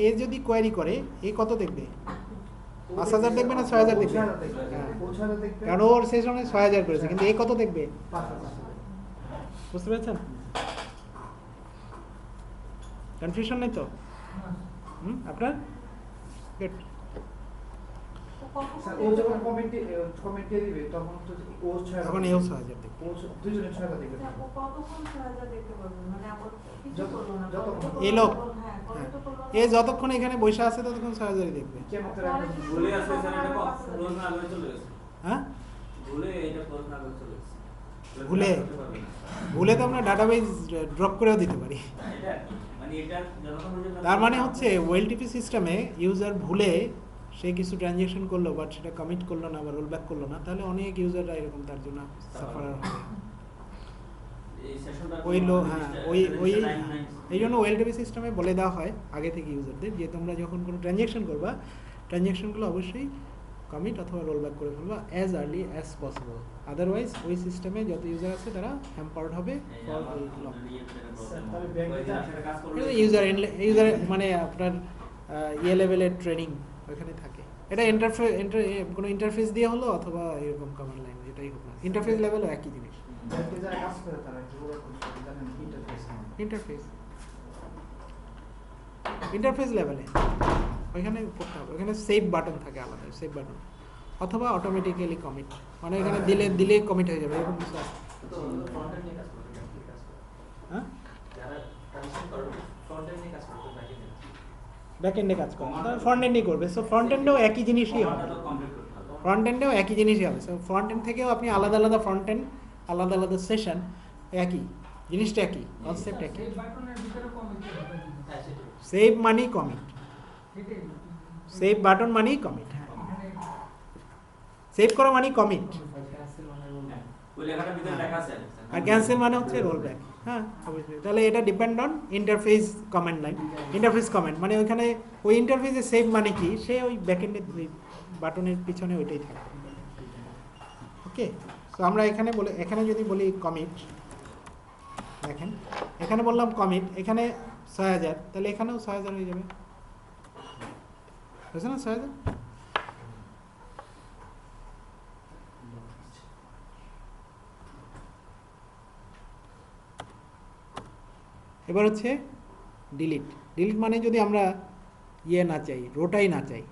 এ যদি কোয়েরি করে এ কত দেখবে, 5000 দেখবে না 6000 দেখবে? হ্যাঁ। কারণ ওর সেই সময় 6000 করেছে, কিন্তু এ কত দেখবে, বুঝতে পেরেছেন? কনফিউশন নেই তো? আপনার Good. স্যার ও যখন কমেন্ট দিয়ে দিবে তখন তো ও 6 তখন এও 6000 দেখবে। ও দুজনে 6 দেখবে কতক্ষণ 6000 দেখতে পারবেন, মানে আবার কিছু যত- করলো না, যতক্ষণ- কতক্ষণ এই লোক হ্যাঁ, হ্যাঁ, কতক্ষণ করলো না। এ যতক্ষণ এখানে বসে আছে ততক্ষণ 6000 দেখবে। কেমন করে ভুলে আসছে স্যার, এটা ক্লোজ না করে চলে গেছে। হ্যাঁ, ভুলে এটা ক্লোজ না করে চলে গেছে। ভুলে? করতে পারবে না। ভুলে তো আমরা ডাটাবেজ ড্রপ করেও দিতে পারি। এটা মানে এটা যতক্ষণ পর্যন্ত তার মানে হচ্ছে ওয়েলটিপি সিস্টেমে ইউজার ভুলে সে কিছু ট্রানজ্যাকশন করলো বাট সেটা কমিট করলো না বা রোল ব্যাক করলো না, তাহলে অনেক ইউজাররা এরকম তার জন্য সাফার হবে। এই সেশনটা ওই লো হ্যাঁ ওই এই জন্য ওয়েলটিপি সিস্টেমে বলে দেওয়া হয় আগে থেকে ইউজারদের যে তোমরা যখন কোনো ট্রানজ্যাকশন করবা ট্রানজ্যাকশনগুলো অবশ্যই কমিট অথবা রোল ব্যাক করে ফেলবা as early as possible, otherwise ওই সিস্টেমে যত ইউজার আছে তারা হ্যাম্পার্ড হবে ফর লক। ইউজার মানে আপনার ইয়ে লেভেলের ট্রেনিং ওইখানে থাকে। এটা কোনো ইন্টারফেস দিয়ে হলো অথবা এরকম কমান্ড লাইন যেটাই হোক না, ইন্টারফেস লেভেলও একই জিনিস। ব্যাংকে যারা কাজ করে তারা কি ওরা জানেন ইন্টারফেস ইন্টারফেস লেভেলে ওইখানে করতে হবে, ওইখানে সেভ বাটন থাকে আলাদা, সেভ বাটন অথবা অটোমেটিক্যালি কমিট, মানে এখানে দিলে কমিট হয়ে যাবে এরকম কিছু আছে। তো ফ্রন্ট এন্ড নিয়ে কাজ করতে কাজ করে হ্যাঁ, যারা ট্রানজিশন করে ফ্রন্ট এন্ড নিয়ে কাজ করতে ব্যাক এন্ড ব্যাক এন্ডে কাজ করে ফ্রন্ট এন্ডই করবে, সো ফ্রন্ট এন্ডেও একই জিনিসই হবে, ফ্রন্ট এন্ডেও একই জিনিসই হবে। সো ফ্রন্ট এন্ড থেকেও আপনি আলাদা আলাদা ফ্রন্ট এন্ড আলাদা আলাদা সেশন, একই জিনিসটা, একই কনসেপ্ট একই। এই বাটনের ভিতরে কমিট করতে হবে। হ্যাঁ সেটাই সেভ মানি কমিট, সেটাই সেভ বাটন মানি কমিট, হ্যাঁ এখানে সেভ করা মানি কমিট, ওই লেখাটার ভিতরে লেখা আছে আর ক্যান্সেল মানে হচ্ছে রোল ব্যাক। হ্যাঁ অবশ্যই, তাহলে এটা depend on interface comment line, interface comment মানে ওইখানে ওই ইন্টারফেসে সেভ মানে কি, সে ওই ব্যাকএন্ডে ওই বাটনের পিছনে ওইটাই থাকে। ওকে, তো আমরা এখানে যদি বলি কমিট, দেখেন এখানে বললাম কমিট, এখানে 6000, তাহলে এখানেও 6000 হয়ে যাবে, বুঝছেন না 6000? এবার হচ্ছে ডিলিট মানে যদি আমরা ইয়ে না চাই, রোটাই না চাই,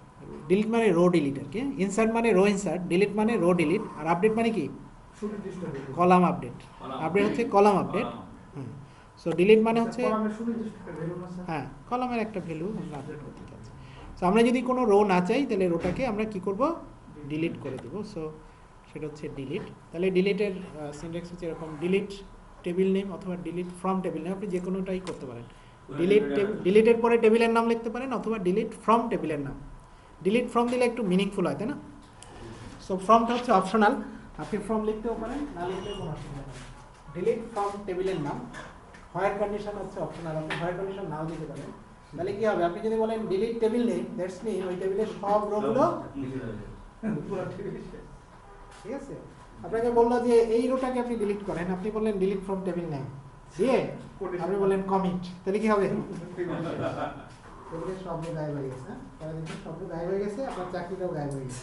ডিলিট মানে রো ডিলিট আর কি, ইনসার্ট মানে রো ইনসার্ট, ডিলিট মানে রো ডিলিট, আর আপডেট মানে কি সুনির্দিষ্ট কলাম আপডেট, আপডেট হচ্ছে কলাম আপডেট। হ্যাঁ, সো ডিলিট মানে হচ্ছে কলামের সুনির্দিষ্ট একটা ভ্যালু না স্যার হ্যাঁ কলামের একটা ভ্যালু আমরা আপডেট করতে চাচ্ছি। সো আমরা যদি কোনো রো না চাই তাহলে রোটাকে আমরা কি করব, ডিলিট করে দেব। সো সেটা হচ্ছে ডিলিট। তাহলে ডিলিটের সিনট্যাক্স হচ্ছে এরকম, ডিলিট টেবিল নেম অথবা ডিলিট ফ্রম টেবিল নেম, আপনি যে কোনোটাই করতে পারেন। ডিলিটের পরে টেবিলের নাম লিখতে পারেন অথবা ডিলিট ফ্রম টেবিলের নাম। ডিলিট ফ্রম দিলে একটু মিনিংফুল হয়, তাই না? সো ফ্রমটা হচ্ছে অপশনাল, আপনি ফ্রম লিখতেও পারেন, না লিখলেও কোনো অসুবিধা নেই। ডিলিট ফ্রম টেবিলের নাম, হোয়াইট কন্ডিশন হচ্ছে অপশনাল, আপনি হোয়াইট কন্ডিশন নাও দিতে পারেন। তাহলে কি হবে, আপনি যদি বলেন delete table name, that's mean ওই টেবিলের সব রোগুলো, পুরো টেবিল ঠিক আছে? আপনাকে বললো যে এই রোটাকে আপনি ডিলিট করেন, আপনি বললেন ডিলিট ফ্রম টেবিল নেম দিয়ে আপনি বললেন কমিট, তাহলে কি হবে, টেবিলের শব্দ গায়েব হয়ে গেছে, শব্দ গায়েব হয়ে গেছে, আপনার চাকরিটাও গায়েব হয়ে গেছে।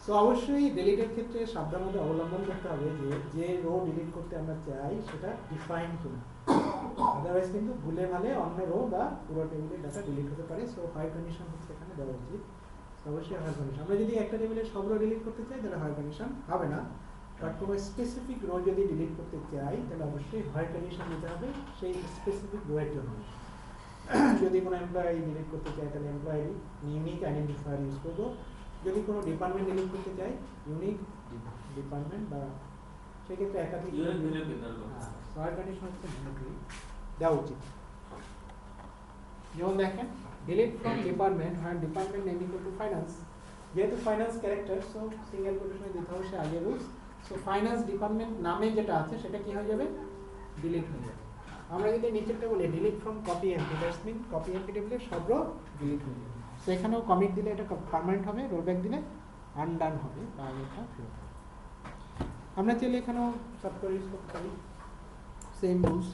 সো অবশ্যই ডিলিটের ক্ষেত্রে সাবধানতা অবলম্বন করতে হবে যে রো ডিলিট করতে আমরা চাই সেটা ডিফাইন কিনা, আদারওয়াইজ কিন্তু ভুলে ভালে অন্য রো বা পুরো টেবিলের ডাটা ডিলিট হতে পারে। সো হোয়াইট কন্ডিশন হচ্ছে এখানে দেওয়া উচিত, অবশ্যই হোয়াইট কন্ডিশন। আমরা যদি একটা টেবিলের সব রো ডিলিট করতে চাই তাহলে হোয়াইট কন্ডিশন হবে না, বাট কোনো স্পেসিফিক রো যদি ডিলিট করতে চাই তাহলে অবশ্যই হোয়াইট কন্ডিশন দিতে হবে সেই স্পেসিফিক রোয়ের জন্য। যদি কোনো এমপ্লয়ি ডিলিট করতে চাই তাহলে এমপ্লয়ি ইউনিক আইডেন্টিফায়ার ইউজ করবো। যদি কোনো ডিপার্টমেন্ট ডিলিট করতে চাই ইউনিক ডিপার্টমেন্ট বা সেক্ষেত্রে একাধিক ইউনিক ভ্যালু দিতে হবে। সহায়ক কন্ডিশন হচ্ছে ইউনিকলি দেওয়া উচিত। যেমন দেখেন ডিলিট ফ্রম ডিপার্টমেন্ট হয় department name equal two finance, যেহেতু ফাইন্যান্স ক্যারেক্টার সো সিঙ্গেল কোটেশনে দিতে হবে সে আগে রুলস। সো ফাইন্যান্স ডিপার্টমেন্ট নামে যেটা আছে সেটা কি হয়ে যাবে ডিলিট হয়ে যাবে। আমরা যদি নিচেরটা বলি delete from copy EMP, that's mean copy EMP টেবিলের সব রো ডিলিট হয়ে যাবে। সো এখানেও কমিট দিলে এটা পার্মানেন্ট হবে, রোলব্যাক দিলে আনডান হবে বা এটা ফেরত হবে। আমরা চাইলে এখানেও সফটওয়্যার ইউজ করতে পারি same rules.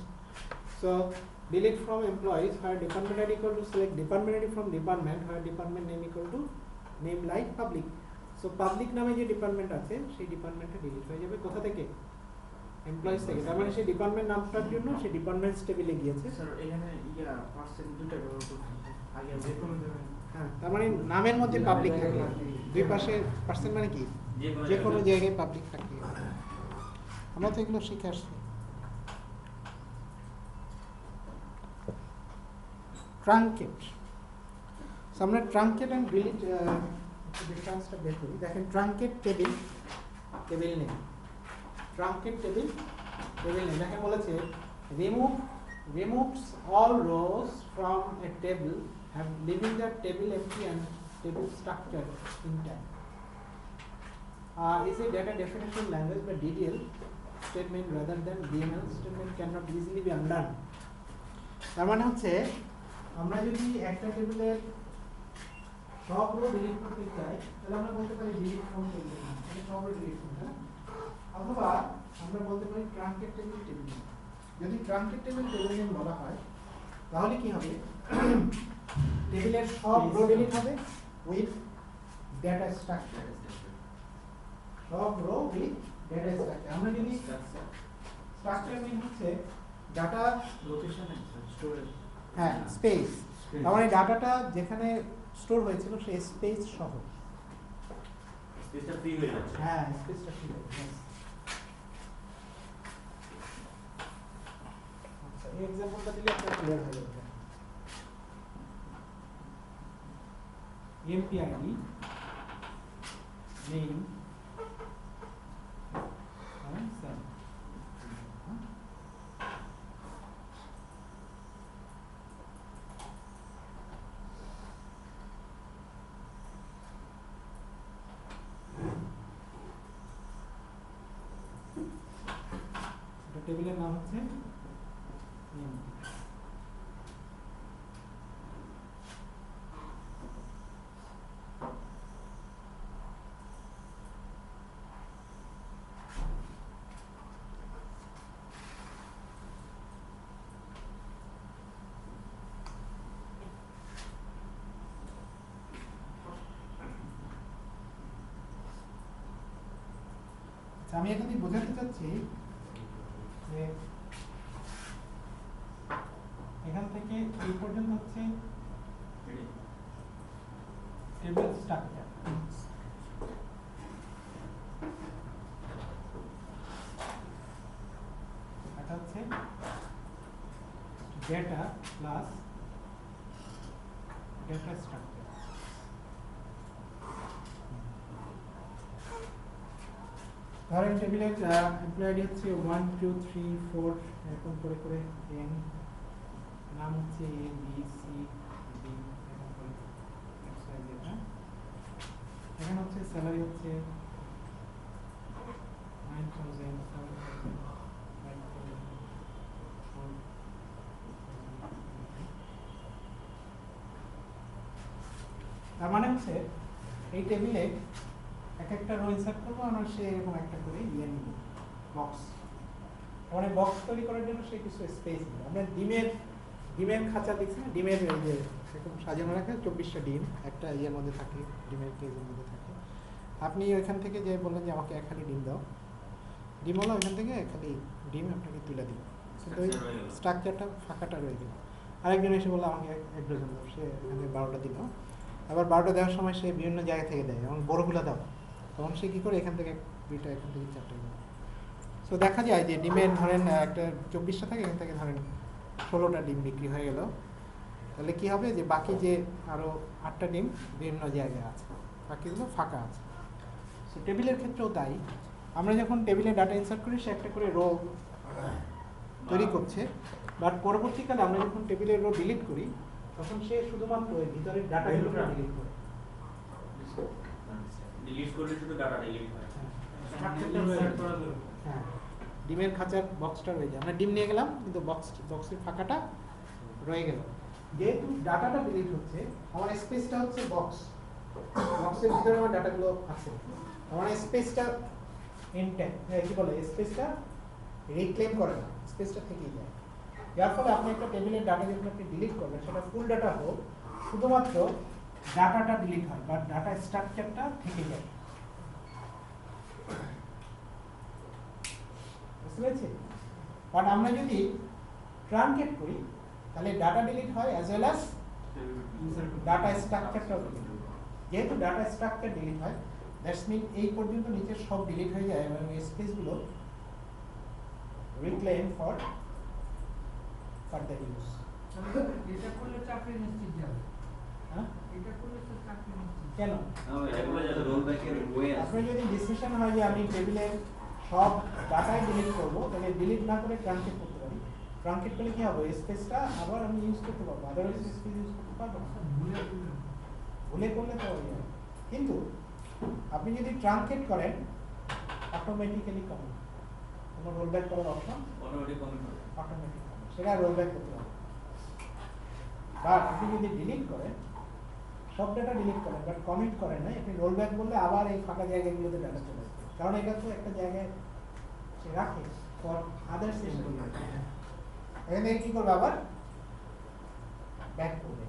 So delete from employees where department ID equal to select department ID from department where department name equal to name like public. So public নামে যে ডিপার্টমেন্ট আছে সেই ডিপার্টমেন্টটা ডিলিট হয়ে যাবে কোথা থেকে এমপ্লয়িজ থেকে। তার মানে সেই ডিপার্টমেন্ট নামটার জন্য সেই ডিপার্টমেন্টস টেবিলে গিয়েছে। স্যার এখানে পার্সেন্ট দুটো ব্যবহার করতে আগে যে কোনো দেবেন। হ্যাঁ তার মানে নামের মধ্যে পাবলিক থাকে, দুই পাশে পার্সেন্ট মানে কি যে কোনো জায়গায় পাবলিক থাকে। আমরা তো এগুলো শিখে আসছি। ট্রাঙ্কেট, আমরা ট্রাঙ্কেট অ্যান্ড ডিলিট ডিফারেন্সটা বের করি। দেখেন truncate table, table name, truncate table, table name. দেখেন বলেছে removes all rows from a table and leaving the table empty and table structure intact. Is a data definition language but DDL statement rather than DML statement cannot easily be undone. তার মানে হচ্ছে আমরা যদি একটা টেবিলের সব rho delete করতে চাই তাহলে আমরা বলতে পারি ডিলিট ফ্রম টেবিল, এটা সব রো ডিলিট করতে হবে। অথবা আমরা বলতে পারি ট্রাঙ্কেট টেবিল টেবিল। যদি ট্রাঙ্কেট টেবিল টেবিল নেম বলা হয় তাহলে কি হবে টেবিলের সব রো ডিলিট হবে উইথ ডেটা স্ট্রাকচার, সব রো উইথ ডেটা স্ট্রাকচার। আমরা যদি স্ট্রাকচার মিন হচ্ছে ডাটা লোকেশন স্টোরেজ, হ্যাঁ স্পেস, তার মানে ডাটাটা যেখানে স্টোর হয়েছিল সেই স্পেস সহ, স্পেসটা ফ্রি হয়ে যাচ্ছে। হ্যাঁ স্পেসটা ঠিক আছে। আচ্ছা এই एग्जांपलটা দিলে আপনারা ক্লিয়ার হয়ে যাবে। এমপিআইডি নেম and send. টেবিলের নাম হচ্ছে নেম। আমি এখানে বোঝাতে চাচ্ছি যে এখান থেকে এই পর্যন্ত হচ্ছে টেবিল স্ট্রাকচার, এটা হচ্ছে ডেটা প্লাস ডেটা স্ট্রাকচার। ধরেন টেবিলের এমপ্লয়ি হচ্ছে 1 2 3 4 এরকম করে করে n, নাম হচ্ছে a b c d এরকম করে xyz। এখানে হচ্ছে স্যালারি হচ্ছে 9000 তার মানে হচ্ছে এই টেবিলে এক একটা রো ইনসার্ট করবো আমরা, সে এরকম একটা করে ইয়ে নিব বক্স। মানে বক্স তৈরি করার জন্য সে কিছু স্পেস নেবে। আমরা ডিমের খাঁচা দেখছি না, ডিমের এই যে এরকম সাজানো রাখে 24টা ডিম একটা ইয়ের মধ্যে থাকে, ডিমের কেজের মধ্যে থাকে। আপনি ওইখান থেকে যে বললেন যে আমাকে এক খালি ডিম দাও, ডিম হলো ওইখান থেকে এক খালি ডিম আপনাকে তুলে দিব, কিন্তু ওই স্ট্রাকচারটা ফাঁকাটা রয়ে গেল। আরেকজন এসে বললো আমাকে 1 ডজন দাও, সে এখানে 12টা দিল। আবার 12টা দেওয়ার সময় সে বিভিন্ন জায়গা থেকে দেয়, এবং বড়গুলো দাও, তখন সে কী করে এখান থেকে 2টা এখান থেকে 4টা দেয়। সো দেখা যায় যে ডিমের ধরেন একটা 24টা থাকে, এখান থেকে ধরেন 16টা ডিম বিক্রি হয়ে গেল। তাহলে কি হবে যে বাকি যে আরো 8টা ডিম বিভিন্ন জায়গায় আছে, বাকিগুলো ফাঁকা আছে। সো টেবিলের ক্ষেত্রেও তাই, আমরা যখন টেবিলে ডাটা ইনসার্ট করি সে একটা করে রো তৈরি করছে, বাট পরবর্তীকালে আমরা যখন টেবিলের রো ডিলিট করি তখন সে শুধুমাত্র ওই ভিতরের ডাটাগুলো ডিলিট করে। ডিলিট করলে শুধু ডাটা ডিলিট হয়। হ্যাঁ, ডিমের খাঁচার বক্সটা রয়ে যায়, আমরা ডিম নিয়ে গেলাম কিন্তু বক্সের ফাঁকাটা রয়ে গেল। যেহেতু ডাটাটা ডিলিট হচ্ছে, আমার স্পেসটা হচ্ছে বক্সের ভিতরে আমার ডাটাগুলো আছে, আমার স্পেসটা ইনট্যাক্ট, কি বলে স্পেসটা রিক্লেম করে না, স্পেসটা থেকেই যায়। যার ফলে আপনি একটা টেবিলের ডাটা যখন আপনি ডিলিট করবেন সেটা ফুল ডাটা হোক, শুধুমাত্র ডাটাটা ডিলিট হয় বা ডাটা স্ট্রাকচারটা থেকে যায়। বুঝতে পেরেছি? বাট আমরা যদি ট্রানকেট করি তাহলে ডাটা ডিলিট হয় অ্যাজ ওয়েল অ্যাজ ডাটা স্ট্রাকচারটাও ডিলিট হয়। যেহেতু ডাটা স্ট্রাকচার ডিলিট হয়, দ্যাটস মিন এই পর্যন্ত নিচের সব ডিলিট হয়ে যায় এবং এই স্পেসগুলো রিক্লেম ফর ফার্দার ইউজ। এটা করলে চাকরি নিশ্চিত যাবে। হ্যাঁ, এটা করলে তো চাকরি নিশ্চিত। কেন? এটা বলে যাতে রোল ব্যাকের ওয়ে আছে। আপনার যদি ডিসিশন হয় যে আমি টেবিলের সব ডাটাই ডিলিট করবো, তাহলে ডিলিট না করে ট্রানকেট করতে পারি। ট্রানকেট করলে কি হবে, স্পেসটা আবার আমি ইউজ করতে পারবো, আদারওয়াইজ স্পেস ইউজ করতে পারবো না। ভুলে করলে তো হয়ে যাবে। কিন্তু আপনি যদি ট্রানকেট করেন অটোমেটিক্যালি কমে, কোনো রোল ব্যাক করার অপশন অটোমেটিক কমেন্ট হবে। অটোমেটিক কমে, সেটা রোল ব্যাক করতে হবে। বাট আপনি যদি ডিলিট করেন, সব ডাটা ডিলিট করেন বাট কমেন্ট করেন না, আপনি রোল ব্যাক বললে আবার এই ফাঁকা জায়গাগুলোতে ডাটা চলে আসবে, কারণ এটা তো একটা জায়গায় সে রাখে ফর আদার সেশন। এখানে কি করবে, আবার ব্যাক করবে।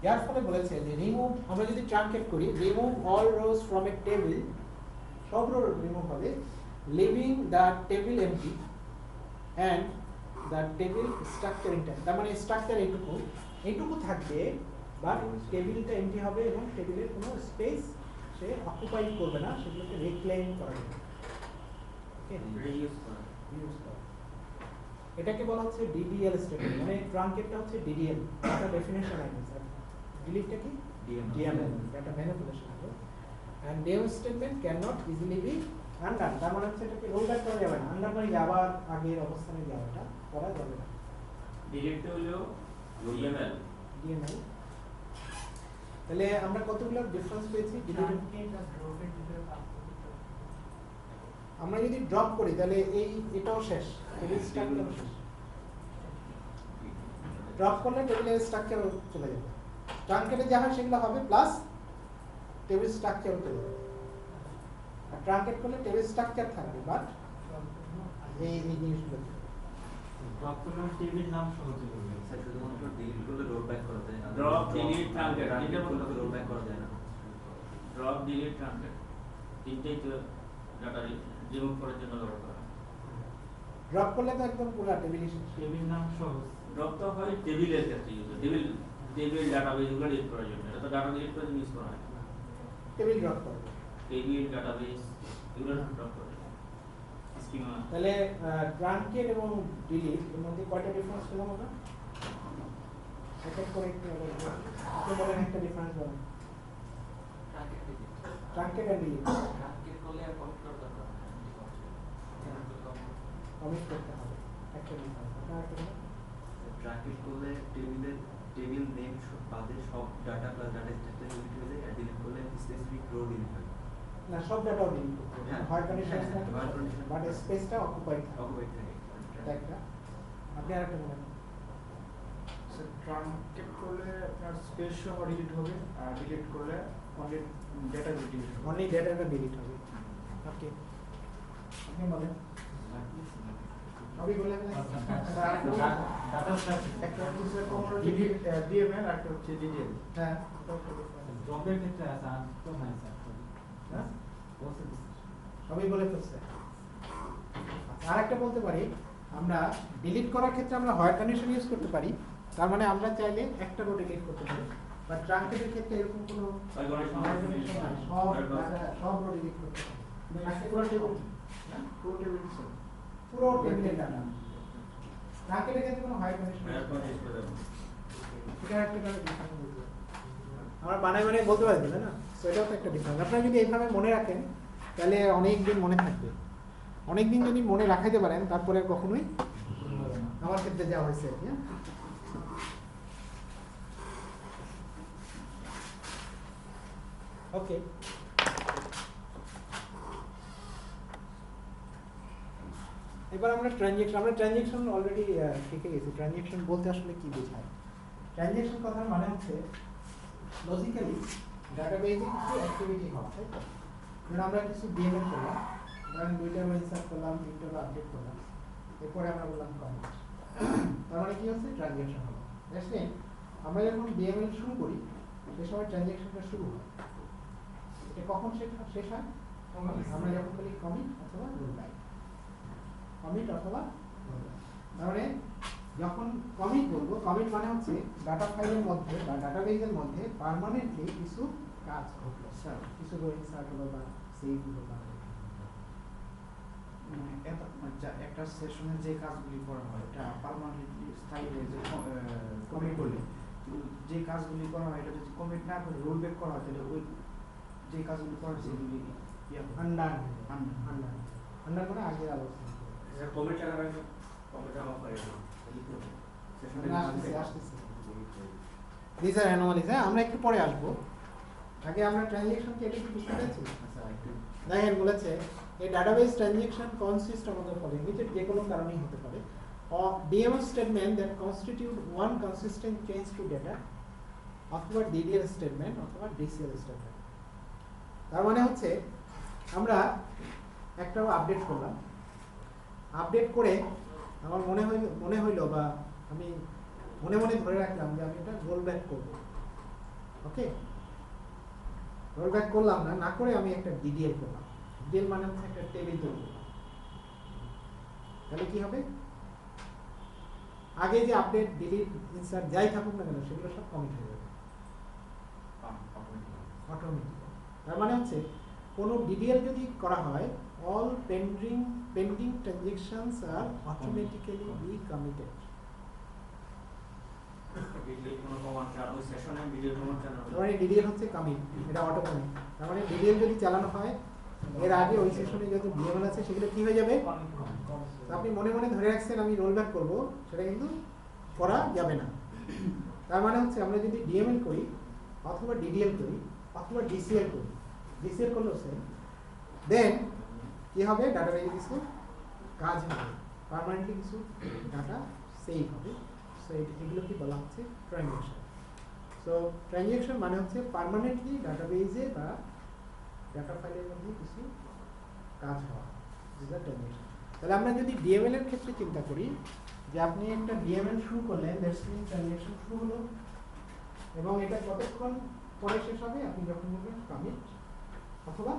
যার ফলে বলেছে যে রিমুভ, আমরা যদি ট্রানকেট করি remove all rose from a table, সব রো রিমুভ হবে, living the table MT and the table structure intact. তার মানে স্ট্রাকচার এইটুকু থাকবে, বাট টেবিলটা এমটি হবে এবং টেবিলের কোনো স্পেস সে অকুপাই করবে না, সেগুলোকে রিক্লেম করা যাবে। ওকে, রিইউজ করা। ইউজ করা। এটাকে বলা হচ্ছে ডিডিএল স্টেটমেন্ট, মানে ট্রানকেটটা হচ্ছে ডিডিএল, একটা ডেফিনেশন আছে স্যার। ডিলিটটা কি? ডিএমএল, ডাটা ম্যানিপুলেশন হবে। And DM statement can not easily be undone, তার মানে হচ্ছে এটাকে রোল ব্যাক করা যাবে না, আনডান মানে আবার আগের অবস্থানে যাওয়াটা করা যাবে না। ডিলিট হলো ডিএমএল। ডিএমএল। তাহলে আমরা কতগুলো ডিফারেন্স পেয়েছি ডিলিট। ট্রানকেট আর ড্রপের ভিতরে পার্থক্য কি? আমরা যদি ড্রপ করি তাহলে এটাও শেষ, টেবিল স্ট্রাকচার শেষ। ড্রপ করলে টেবিলের স্ট্রাকচার চলে যাবে, ট্রানকেটে যা হয় সেগুলো হবে প্লাস টেবিল স্ট্রাকচারও চলে যাবে। আর ট্রানকেট করলে টেবিল স্ট্রাকচার থাকবে বাট এই জিনিসগুলো ড্রপ করলে টেবিল নাম সহ চলে যাবে। স্যার শুধুমাত্র ডিলিট করলে রোল ব্যাক করা যায়, Drop, delete, trunket, ট্রানকেট করলে তো রোল ব্যাক করা যায় না। ড্রপ, ডিলিট, ট্রানকেট তিনটেই তো ডাটা রিমুভ করার জন্য ব্যবহার করা হয়। ড্রপ করলে তো একদম পুরো টেবিল শেষ। টেবিল নাম সহ ড্রপ তো হয় টেবিলের ক্ষেত্রে ইউজ হয়, টেবিল ডাটাবেসগুলো ডিলিট করার জন্য। এটা তো ডাটা ডিলিট করার জন্য ইউজ করা হয় না। টেবিল ড্রপ করবে। টেবিল, ডাটাবেস এগুলো ড্রপ করে স্কিমা। তাহলে ট্রানকেট এবং ডিলিট এর মধ্যে কয়টা ডিফারেন্স পেলাম আমরা? এক এক করে একটু আপনি বলেন একটা ডিফারেন্স বলেন। ট্রানকেট এন্ড ডিলিট কমিট করতে হবে, একটা ডিফারেন্স। আপনার একটা বলেন। ট্রানকেট করলে টেবিল নেম বাদে সব data plus data structure delete হয়ে যায়, আর ডিলিট করলে স্পেসিফিক রো ডিলিট হয়। না, সব ডাটাও ডিলিট করতে হবে, হ্যাঁ। হয় কন্ডিশন হ্যাঁ, হয় condition। বাট স্পেসটা অকুপাইড থাকে। অকুপাইড থাকে। এটা একটা। আপনি আরেকটা বলেন। স্যার ট্রানকেট করলে আপনার স্পেস সহ ডিলিট হবে, আর ডিলিট করলে অনলি ডেটা ডিলিট হবে। অনলি ডেটাটা ডিলিট হবে। ওকে, আপনি বলেন। সবই বলে ফেলেন। স্যার আরেকটা বলুন। Data structure. একটা হচ্ছে কোমোলজি ডিএমএল, আর একটা হচ্ছে ডিডিএল। হ্যাঁ, ড্রপের ক্ষেত্রে আছে আর তো নাই স্যার। হ্যাঁ, বলতে সবই বলে ফেলছে। আরেকটা বলতে পারি, আমরা ডিলিট করার ক্ষেত্রে আমরা হয় কন্ডিশন ইউজ করতে পারি, তার মানে আমরা চাইলে একটা রো ডিলিট করতে পারি, বাট ট্রানকেটের ক্ষেত্রে এরকম কোনো হয় condition হয় condition নাই, সব রো ডিলিট করতে পারি। পুরো টেবিল, পুরো টেবিল স্যার। পুরো টেবিলের ডাটা। ট্রানকেটের ক্ষেত্রে কোনো হয় কন্ডিশন হ্যাঁ, কোনো ইউজ করে দেবো। এটা একটা ডিফারেন্স বলতে আমরা বানায় বানায় বলতে পারি তাই না? সো এটাও তো একটা ডিফারেন্স। আপনারা যদি এইভাবে মনে রাখেন তাহলে অনেক দিন মনে থাকবে। অনেক দিন যদি মনে রাখাইতে পারেন তারপরে আর কখনোই আমার ক্ষেত্রে যা হয়েছে আর কি। ওকে, এবার আমরা ট্রানজ্যাকশন অলরেডি শিখে গেছি। ট্রানজ্যাকশন বলতে আসলে কি বোঝায়? ট্রানজ্যাকশন কথার মানে হচ্ছে লজিক্যালি ডাটাবেজে কিছু অ্যাক্টিভিটি হয়, তাই তো? ধরুন আমরা কিছু ডিএমএল করলাম, ধরেন 2টা রো ইনসার্ট করলাম, 3টা রো আপডেট করলাম, এরপরে আমরা বললাম কমিট। তার মানে কি হচ্ছে? ট্রানজ্যাকশন হলো। দ্যাটস মিন আমরা যখন ডিএমএল শুরু করি সে সময় ট্রানজ্যাকশনটা শুরু হয়। এটা কখন শেষ হয়? আমরা যখন বলি কমিট অথবা রোলব্যাক, কমিট অথবা রোলব্যাক। তার মানে যখন কমিট বলবো, কমিট মানে হচ্ছে ডাটা ফাইলের মধ্যে বা ডাটাবেজের মধ্যে পার্মানেন্টলি কিছু কাজ ঘটলো, কিছু রো ইনসার্ট হলো বা সেভ হলো বা একটা সেশনে যে কাজগুলি করা হয় এটা পার্মানেন্টলি স্থায়ী হয়ে যে কমিট করলে, কিন্তু যে কাজগুলি করা হয় এটা যদি কমিট না করে রোল ব্যাক করা হয় তাহলে ওই যে কাজগুলি করা হয় সেগুলি আন্ডার মানে আগে আলোচনা কমিট টাকা কমিট টাকা পাই দিস আর অ্যানোমালিজ। হ্যাঁ, আমরা একটু পরে আসবো। আগে আমরা ট্রানজ্যাকশন কি এটা কি বুঝতে পেরেছি? দেখেন বলেছে এই database transaction consist of the following, which যে কোনো কারণেই হতে পারে। DML statement that constitute one consistent change to data, অথবা DDL statement অথবা DCL statement। তার মানে হচ্ছে আমরা একটা আপডেট করলাম, আপডেট করে আমার মনে হইলো বা আমি মনে মনে ধরে রাখলাম যে আমি এটা রোল ব্যাক করবো। ওকে, রোল ব্যাক করলাম না করে আমি একটা ডিডিএল করলাম। ডিডিএল মানে হচ্ছে একটা টেবিল তৈরি করলাম। তাহলে কি হবে? আগে যে আপডেট, ডিলিট, ইনসার্ট যাই থাকুক না কেন সেগুলো সব কমিট হয়ে যাবে অটোমেটিক। তার মানে হচ্ছে কোনো ডিডিএল যদি করা হয়, all pending transactions are automatically be committed। মানে ডিডিএল হচ্ছে কমিট, এটা অটো কমিট। তার মানে ডিডিএল যদি চালানো হয় এর আগে ওই সেশনে যত ডিএমএল আছে সেগুলো কি হয়ে যাবে? আপনি মনে মনে ধরে রাখছেন আমি রোল ব্যাক করবো, সেটা কিন্তু করা যাবে না। তার মানে হচ্ছে আমরা যদি ডিএমএল করি অথবা ডিডিএল করি অথবা ডিসিএল করি, ডিসিএল করলেও সেম, দেন কি হবে? ডাটাবেজে কিছু কাজ হবে, পার্মানেন্টলি কিছু ডাটা সেভ হবে। সো এগুলো কি বলা হচ্ছে? ট্রানজ্যাকশন। সো ট্রানজ্যাকশন মানে হচ্ছে পার্মানেন্টলি ডাটাবেজে বা ডাটা ফাইলের মধ্যে কিছু কাজ হওয়া, দিস আর ট্রানজ্যাকশন। তাহলে আমরা যদি ডিএমএল এর ক্ষেত্রে চিন্তা করি যে আপনি একটা ডিএমএল শুরু করলেন, দ্যাটস মিন ট্রানজ্যাকশন শুরু হলো, এবং এটা কতক্ষণ পরে শেষ হবে? আপনি যখন বলবেন কমিট অথবা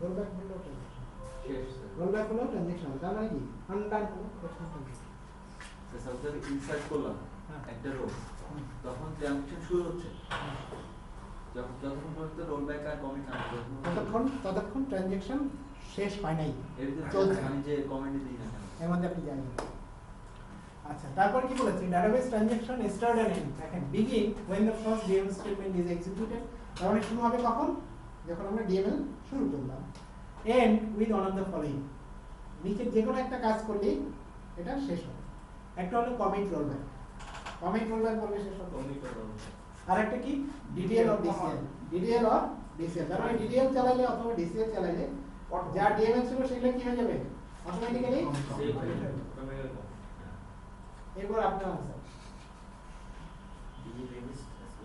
রোলব্যাক হলো ট্রানজ্যাকশন, রোলব্যাক হলো ট্রানজ্যাকশন। তার মানে কি? আনডান হলো ট্রানজ্যাকশন। সাপোজ ইনসার্ট করলাম একটা রো, তখন ট্রানজ্যাকশন শুরু হচ্ছে, যতক্ষণ পর্যন্ত রোল ব্যাক আর কমিট না হবে ততক্ষণ ট্রানজ্যাকশন শেষ হয় নাই, এর চলছে। আমি যে কমেন্ট দিই না কেন এর মধ্যে আপনি জানেন। আচ্ছা, তারপর কি বলেছে? Database transaction start end end. দেখেন begin when the first DML statement is executed, তার মানে শুরু হবে কখন? যখন আমরা ডিএমএল শুরু করলাম। End with one of the following, নিচে যে কোনো একটা কাজ করলেই এটা শেষ হবে। একটা হলো কমিট রোলব্যাক, কমিট রোলব্যাক করলে শেষ হবে। আর একটা কি? DDL or DCL, DDL or DCL. তার মানে ডিডিএল চালাইলে অথবা ডিসিএল চালাইলে যা ডিএমএল ছিল সেগুলো কি হয়ে যাবে? অটোমেটিক্যালি। এরপর আপনার আনসার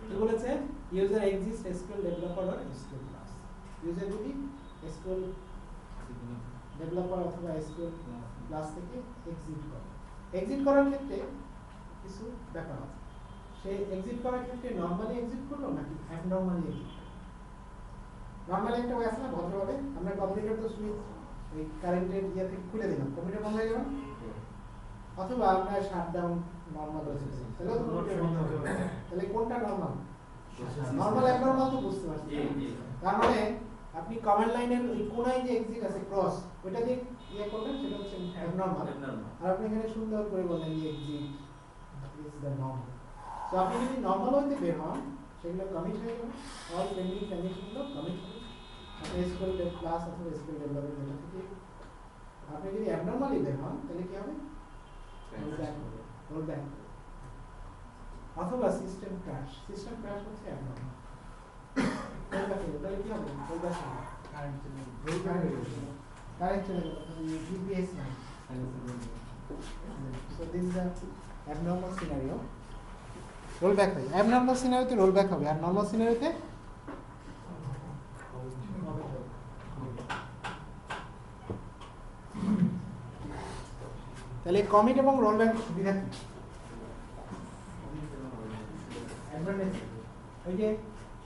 কি বলেছে? User exist SQL developer or SQL class. User যদি এসকিউএল ডেভেলপার অথবা এসকিউএল ক্লাস থেকে এক্সিট করে, এক্সিট করার ক্ষেত্রে কিছু ব্যাপার আছে। সে এক্সিট করার ক্ষেত্রে নরমালি এক্সিট করলো নাকি অ্যাবনরমালি এক্সিট করলো? নরমালি একটা ওয়ে আছে না, ভদ্রভাবে আমরা কম্পিউটার তো সুইচ এই কারেন্টের ইয়ে থেকে খুলে দিলাম, কম্পিউটার বন্ধ হয়ে যাবে। অথবা আমরা শাটডাউন নরমাল আছে, তাহলে তো কম্পিউটার বন্ধ হয়ে যাবে। তাহলে কোনটা নরমাল? নরমাল অ্যাবনরমাল তো বুঝতে পারছি। তার মানে আপনি কমান্ড লাইনের ওই কোনায় যে এক্সিট আছে ক্রস, ওটা দিয়ে ইয়ে করলেন সেটা হচ্ছে অ্যাবনরমাল। আর আপনি এখানে সুন্দর করে বললেন যে এক্সিট দ্য নর্মাল। সো আপনি যদি নর্মাল ওয়েতে বের হন সেগুলো কমিট হয়ে যাবে, অল পেন্ডিং ট্রানজাকশনগুলো কমিট হবে। আপনি এসকিউএল ক্লাস অথবা এসকিউএল ডেভেলপার যেটা থেকে আপনি যদি অ্যাবনর্মালি বের হন তাহলে কি হবে? রোল ব্যাক হবে অথবা সিস্টেম ক্র্যাশ। সিস্টেম ক্র্যাশ হচ্ছে অ্যাবনর্মাল। তাহলে কি হবে? রোল ব্যাক হবে, কারেন্ট চলে যাবে, কারেন্ট চলে যাবে, ইউপিএস নাই। So this is the abnormal scenario. Roll back হয়। Abnormal scenario তে roll back হবে, আর normal scenario তে তাহলে কমিট এবং রোল ব্যাক সুবিধা কি? Advantage ওই যে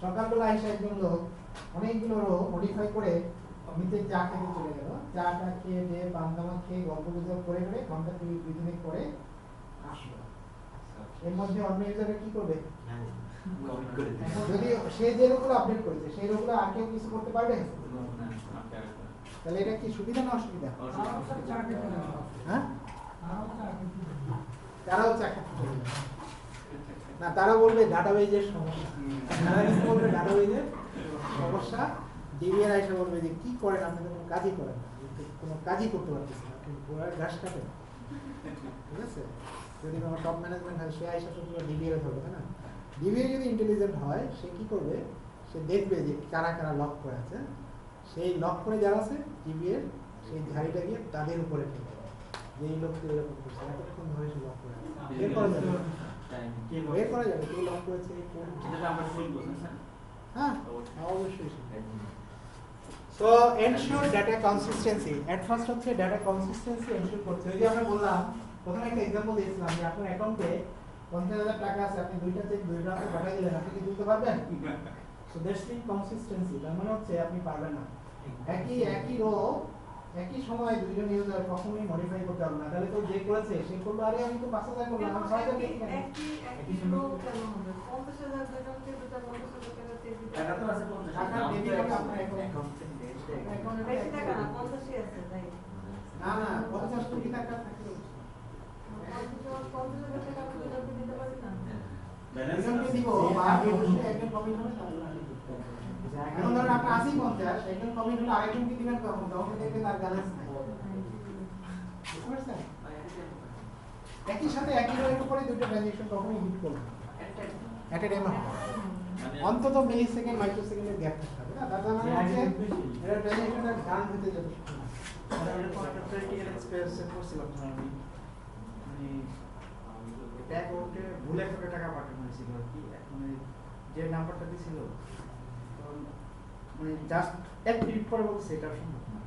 সকালবেলা এসে একজন লোক অনেকগুলো রো মডিফাই করে নিচে চা খেতে চলে গেল, চাটা খেয়ে দিয়ে পান্তামা খেয়ে গল্প গুজব করে করে ঘন্টা দুই দিনে করে আসলো। এর মধ্যে অন্য ইউজাররা কি করবে? কমিট করে দিই। যদি সে যে রোগুলো আপডেট করেছে সেই রোগুলো আর কেউ কিছু করতে পারবে? তাহলে এটা কি সুবিধা না অসুবিধা? হ্যাঁ, তারাও চাকরি চলে যাবে না, তারা বলবে ডাটাবেজের সমস্যা, তারা কি বলবে ডাটাবেজের সমস্যা। ডিবিআর আইসা বলবে যে কি করেন আপনি, তো কোনো কাজই করেন না, কোনো কাজই করতে পারতেছেন না, আপনি ঘোড়ার ঘাস কাটেন। ঠিক আছে, যদি কোনো টপ ম্যানেজমেন্ট হয় সে আইসা তো পুরো ডিবিআর ধরবে, তাই না? ডিবিআর যদি ইন্টেলিজেন্ট হয় সে কি করবে, সে দেখবে যে কারা কারা লক করে আছে, সেই লক করে যারা আছে ডিবিআর সেই ঝাড়িটা গিয়ে তাদের উপরে ফেলবে, যে এই লোককে এরকম করছে এতক্ষণ ধরে সে লক করে আছে, বের করা যাবে, বের করা যাবে কে লক করেছে কোন। হ্যাঁ অবশ্যই। So ensure data consistency, at first হচ্ছে ডাটা কনসিস্টেন্সি এনশিওর করতে। ওই যে আমরা বললাম প্রথমে একটা এক্সাম্পল দিয়েছিলাম যে আপনার অ্যাকাউন্টে 50,000 টাকা আছে, আপনি দুইটা চেক দুইটা আপনি পাঠিয়ে দিলেন, আপনি কি দিতে পারবেন? সো দ্যাটস ইনকনসিস্টেন্সি, তার মানে হচ্ছে আপনি পারবেন না। একই রো একই সময় দুইজন ইউজার কখনোই মডিফাই করতে পারবে না। তাহলে তো যে করেছে সে করলো, আরে আমি তো 5,000 করলাম, আমি 6,000 দেখি কেন? একই লোক কেন হবে? 50,000 টাকাতে দুটো 50,000 টাকা চেক দিতে টাকা তো আছে 50,000 টাকা ডেবিট হবে আপনার অ্যাকাউন্টে। বেশি টাকা না, 50 আছে তাই। না না 50 কোটি টাকা থাকলে 50,000 টাকা আপনি দিতে পারবেন না? ব্যালেন্স একজনকে দিব, বাকি অবশ্যই একজন কমিট হবে তাহলে এখন ধরেন আপনার 80-50, একজন কমিট হলে আরেকজনকে দিবেন কখন? তখন দেখবেন তার ব্যালেন্স নাই। বুঝতে পারছেন? একই সাথে একই রোয়ের উপরে দুটো ট্রানজাকশন কখনোই হিট করবে না এট এ টাইম, অন্তত মিলি সেকেন্ড মাইক্রো সেকেন্ডের গ্যাপ থাকতে হবে না। তার মানে হচ্ছে এটা ট্রানজাকশনটা গান হতে যথেষ্ট না। এরকম একটা প্র্যাকটিক্যাল এক্সপেরিয়েন্স করছিলাম আমি, মানে একটা অ্যাকাউন্টে ভুলে করে টাকা পাঠানো হয়েছিল আর কি, মানে যে নাম্বারটা দিয়েছিল তখন মানে জাস্ট এক মিনিট পরে বলছে এটা সম্ভব না,